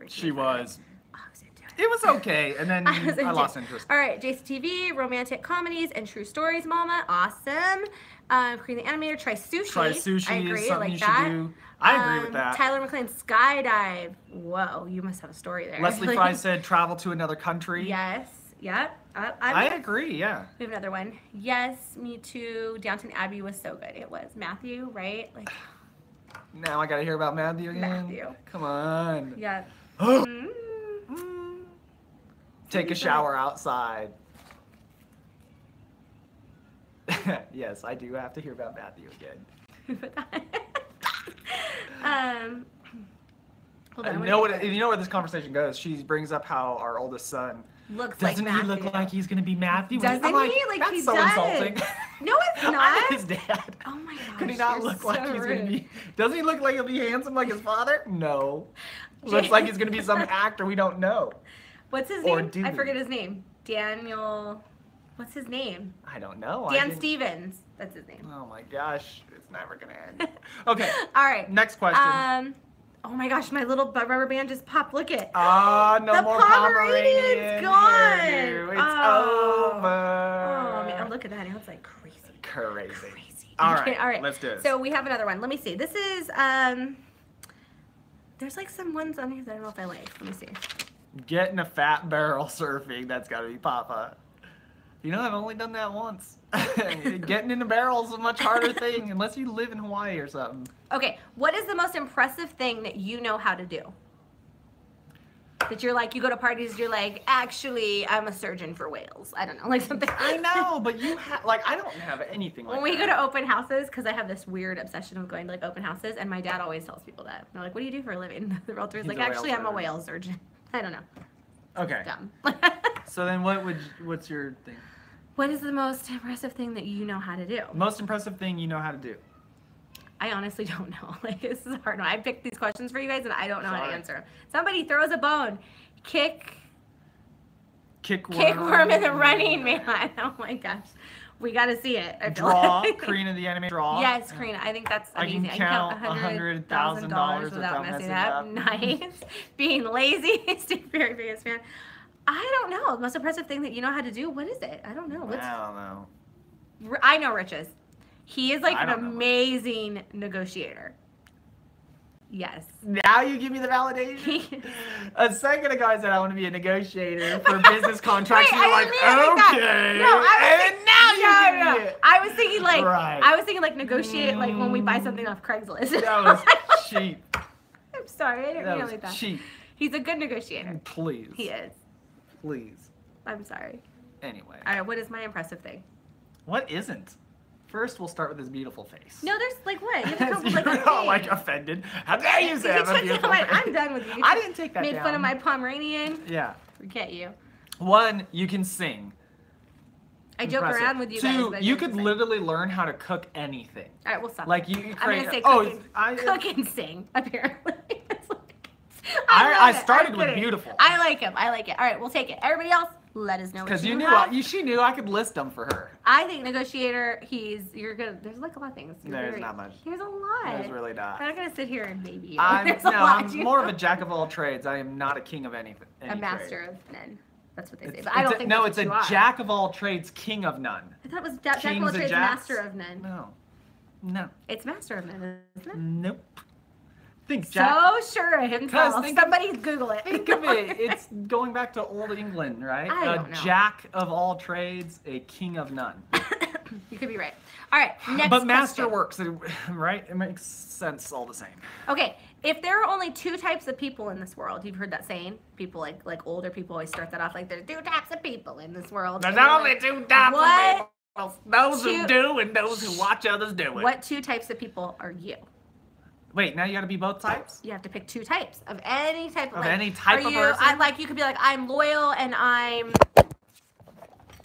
B: She was.
A: Oh, I was into it.
B: It was okay, and then
A: I was
B: I
A: into
B: lost
A: it.
B: interest.
A: All right, JCTV, romantic comedies and true stories, mama. Awesome. Korean the Animator, try sushi.
B: Try sushi
A: I agree,
B: is something
A: like
B: you
A: that.
B: should do. I agree with that.
A: Tyler McLean, skydive. Whoa, you must have a story there.
B: Leslie Fry said travel to another country.
A: Yes. Yep.
B: I agree, yeah.
A: We have another one. Yes, me too. Downton Abbey was so good. It was. Matthew, right? Like,
B: Now I gotta hear about Matthew again.
A: Matthew.
B: Come on.
A: yeah.
B: Take a shower outside. Yes, I do have to hear about Matthew again.
A: Hold on,
B: You know where this conversation goes. She brings up how our oldest son
A: looks
B: doesn't
A: like
B: he look
A: Matthew.
B: like he's gonna be Matthew?
A: Doesn't
B: I'm
A: he? Like,
B: that's
A: he
B: so
A: does.
B: insulting.
A: No, it's not.
B: I'm his dad.
A: Oh my gosh.
B: Could he not
A: you're
B: look like
A: so
B: he's
A: rude.
B: gonna be? Doesn't he look like he'll be handsome like his father? No. Looks like he's gonna be some actor we don't know.
A: What's his
B: Or
A: name?
B: do
A: I
B: we?
A: forget his name. Daniel. What's his name?
B: I don't know.
A: Dan Stevens. That's his name.
B: Oh my gosh, it's never gonna end. Okay.
A: All right.
B: Next question.
A: Oh my gosh, my little rubber band just popped. Look it.
B: No
A: the
B: more
A: Pomeranian's gone.
B: hairdo. It's over.
A: Oh man, look at that. Now it's like crazy.
B: Crazy. All right.
A: All right.
B: Let's do this.
A: So we have another one. Let me see. This is there's like some ones on here that I don't know if I like. Let me see.
B: Getting a fat barrel surfing. That's got to be Papa. You know, I've only done that once. Getting in a barrel is a much harder thing unless you live in Hawaii or something.
A: Okay, what is the most impressive thing that you know how to do? That you're like, you go to parties, you're like, actually, I'm a surgeon for whales. I don't know, like something.
B: I know, but you have, like, I don't have anything like
A: When we
B: that.
A: go to open houses, because I have this weird obsession of going to like open houses, and my dad always tells people that. They're like, what do you do for a living? The realtor's
B: He's
A: like,
B: a whale
A: actually, I'm a
B: surgeon."
A: whale surgeon. I don't know.
B: Okay.
A: Dumb.
B: So then what's your thing?
A: What is the most impressive thing that you know how to do?
B: Most impressive thing you know how to do?
A: I honestly don't know. Like, this is a hard one. I picked these questions for you guys, and I don't know how to
B: Sorry.
A: answer them. Somebody throws a bone. Kick
B: Kickworm.
A: worm in the running man. Oh my gosh. We got to see it. I feel
B: Draw.
A: like.
B: Karina the anime draw.
A: Yes, Karina. I think that's
B: I can
A: amazing.
B: count
A: $100,000 without messing it up. Nice. Being lazy. Steve, very biggest fan. I don't know. The most impressive thing that you know how to do. What is it? I don't know. What's,
B: I don't know.
A: I know Rich's. He is like
B: I
A: an
B: don't know.
A: amazing negotiator. Yes.
B: Now you give me the validation.
A: He-
B: A second ago, I said I want to be a negotiator for business contracts.
A: Wait,
B: and you're
A: I
B: like,
A: didn't mean it like that.
B: okay.
A: No, I was
B: and
A: thinking-
B: then now you
A: no,
B: give
A: no.
B: me it.
A: I was thinking like
B: Right.
A: I was thinking like negotiate like when we buy something off Craigslist.
B: That was cheap.
A: I'm sorry, I didn't
B: That
A: mean it
B: was
A: like that.
B: cheap.
A: He's a good negotiator.
B: Please.
A: He is.
B: Please.
A: I'm sorry.
B: Anyway.
A: All right, what is my impressive thing?
B: What isn't? First, we'll start with his beautiful face.
A: No, there's like what? You have to come up with like a
B: You're all
A: thing.
B: like offended. How dare you say I have a beautiful face?
A: I'm done with you.
B: I didn't take that
A: Made
B: down.
A: fun of my Pomeranian.
B: Yeah.
A: Forget you.
B: One, you can sing.
A: I joke
B: Impressive.
A: around with you guys.
B: Two,
A: but
B: you
A: you're
B: could
A: just like-
B: literally learn how to cook anything.
A: All right, we'll stop.
B: Like you
A: I'm
B: create.
A: gonna say
B: oh,
A: cook, cook and sing. Apparently. It's like-
B: I
A: love it.
B: started
A: I'm
B: with
A: kidding.
B: beautiful.
A: I like him. I like it. All right, we'll take it. Everybody else, let us know what
B: Because
A: you
B: you knew,
A: have.
B: she knew I could list them for her.
A: I think negotiator. You're good. There's like a lot of things. You're
B: There's
A: very-
B: not much.
A: There's a lot.
B: There's really not.
A: I'm not gonna sit here and baby you.
B: I'm
A: There's a
B: no,
A: lot,
B: I'm
A: you
B: more
A: know?
B: of a jack of all trades. I am not a king of anything.
A: A master of none. That's what they say.
B: It's,
A: But I don't
B: it's a,
A: think
B: no,
A: that's
B: it's
A: what
B: a
A: you are.
B: jack of all trades, king of none.
A: I thought it was jack of all
B: Kings and
A: trades,
B: jacks?
A: master of none.
B: No.
A: It's master of none, isn't it?
B: Nope. Think jack.
A: So sure of himself.
B: think of-
A: Somebody Google it.
B: Think of it. It's going back to old England, right?
A: I
B: A
A: don't know.
B: jack of all trades, a king of none.
A: You could be right. All right, next
B: But master
A: question.
B: works, right? It makes sense all the same.
A: Okay, if there are only two types of people in this world, you've heard that saying. People like older people always start that off like there's two types of people in this world.
B: There's
A: And you're
B: only
A: like,
B: two types
A: what
B: of people. Those
A: two-
B: who do and those who watch others do it.
A: What two types of people are you?
B: Wait, now you gotta be both types?
A: You have to pick two types of any type of.
B: Of
A: like,
B: any type
A: are
B: of
A: you,
B: person?
A: like you could be like I'm loyal and I'm.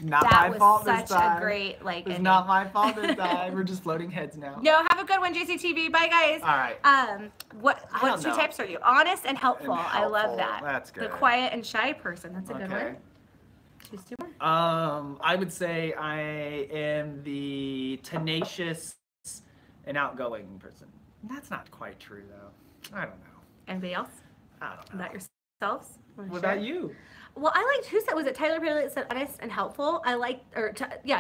B: Not
A: That
B: my
A: was
B: fault
A: such
B: this time.
A: a great like.
B: It's
A: ending.
B: not my fault this time. We're just floating heads now.
A: No, have a good one, JCTV. Bye, guys.
B: All right.
A: What
B: I don't
A: two
B: know.
A: types are you? Honest and helpful.
B: And
A: I love
B: helpful.
A: that.
B: That's
A: The
B: good.
A: quiet and shy person. That's a good
B: Okay.
A: one. Choose two more.
B: I would say I am the tenacious and outgoing person. That's not quite true though. I don't know.
A: Anybody else?
B: I don't know.
A: About yourselves? Wanna
B: What
A: share?
B: about you?
A: Well, I liked, who said, was it Tyler Perry that said honest and helpful? I liked,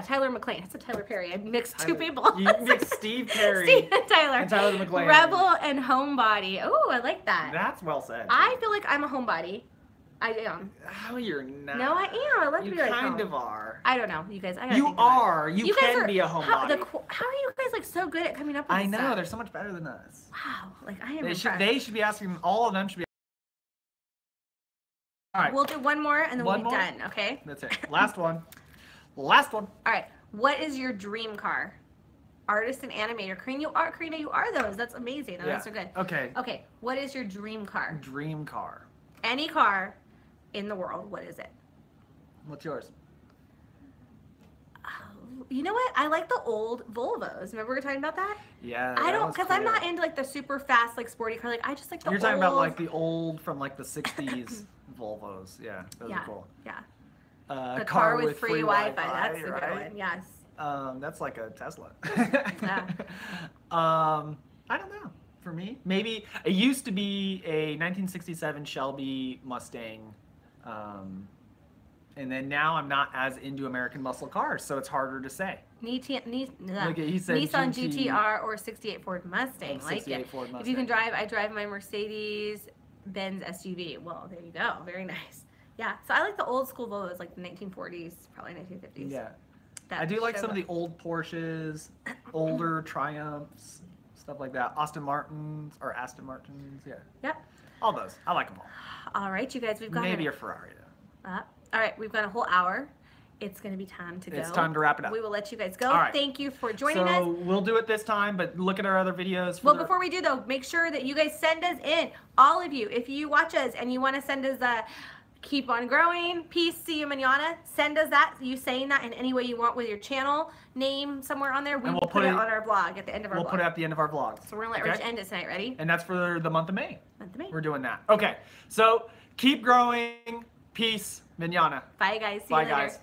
A: Tyler McLean. I said Tyler Perry. I mixed two
B: Tyler-
A: people.
B: You mixed Steve Perry
A: Steve and Tyler.
B: and Tyler McLean.
A: Rebel and homebody. Oh, I like that.
B: That's well said.
A: I feel like I'm a homebody. I am.
B: How you're not.
A: No, I am. I love to
B: You
A: be like
B: kind
A: home.
B: of are.
A: I don't know, you guys. I gotta
B: You
A: think about it.
B: are. You
A: guys
B: can
A: are-
B: be a
A: How,
B: homebody.
A: how are you guys like so good at coming up with
B: I know.
A: stuff?
B: They're so much better than us.
A: Wow, like I am
B: They
A: impressed.
B: they should be asking. All of them should be. All right.
A: We'll do one more and then
B: One
A: we'll be
B: more?
A: done, okay?
B: That's it. Last one. Last one.
A: All right. What is your dream car? Artist and animator. Karina, you are those. That's amazing. Oh, That's so good.
B: Okay.
A: Okay. What is your dream car?
B: Dream car.
A: Any car in the world. What is it?
B: What's yours?
A: You know what? I like the old Volvos. Remember we were talking about that?
B: Yeah.
A: I
B: that
A: don't,
B: was
A: because I'm
B: cool.
A: not into like the super fast, like sporty car. Like I just like the
B: You're talking about
A: old-
B: like the old from like the 60s Volvos. Yeah. Those
A: Yeah.
B: are cool.
A: Yeah. A car with free Wi-Fi. That's a good
B: right?
A: one. Yes.
B: That's like a Tesla.
A: Yeah.
B: I don't know. For me, maybe it used to be a 1967 Shelby Mustang, and then now I'm not as into American muscle cars, so it's harder to say.
A: He said
B: GT.
A: Nissan GTR or 68 Ford Mustang. Like
B: 68
A: it.
B: Ford Mustang.
A: If you can drive, I drive my Mercedes Benz SUV. Well, there you go. Very nice. Yeah. So I like the old school Volvos, like the 1940s, probably 1950s.
B: Yeah.
A: That
B: I do like
A: shows
B: some of
A: up.
B: the old Porsches, older Triumphs, stuff like that. Aston Martins, yeah.
A: Yep.
B: All those. I like them all.
A: All right, you guys, we've got
B: Maybe a Ferrari, though.
A: all right, we've got a whole hour. It's going to be time to go.
B: It's time to wrap it up.
A: We will let you guys go.
B: All right.
A: Thank you for joining us.
B: So we'll do it this time, but look at our other videos.
A: Well, before we do, though, make sure that you guys send us in, all of you. If you watch us and you want to send us a keep on growing, peace, see you, manana, send us that. You saying that in any way you want with your channel name somewhere on there. We will put it on our vlog at the end of our vlog.
B: We'll put it at the end of our vlog.
A: So we're going to let Rich end it tonight. Ready?
B: And that's for the month of May.
A: Month of May.
B: We're doing that. Okay. So keep growing. Peace. Manana.
A: Bye, guys. See
B: Bye,
A: you later.
B: guys.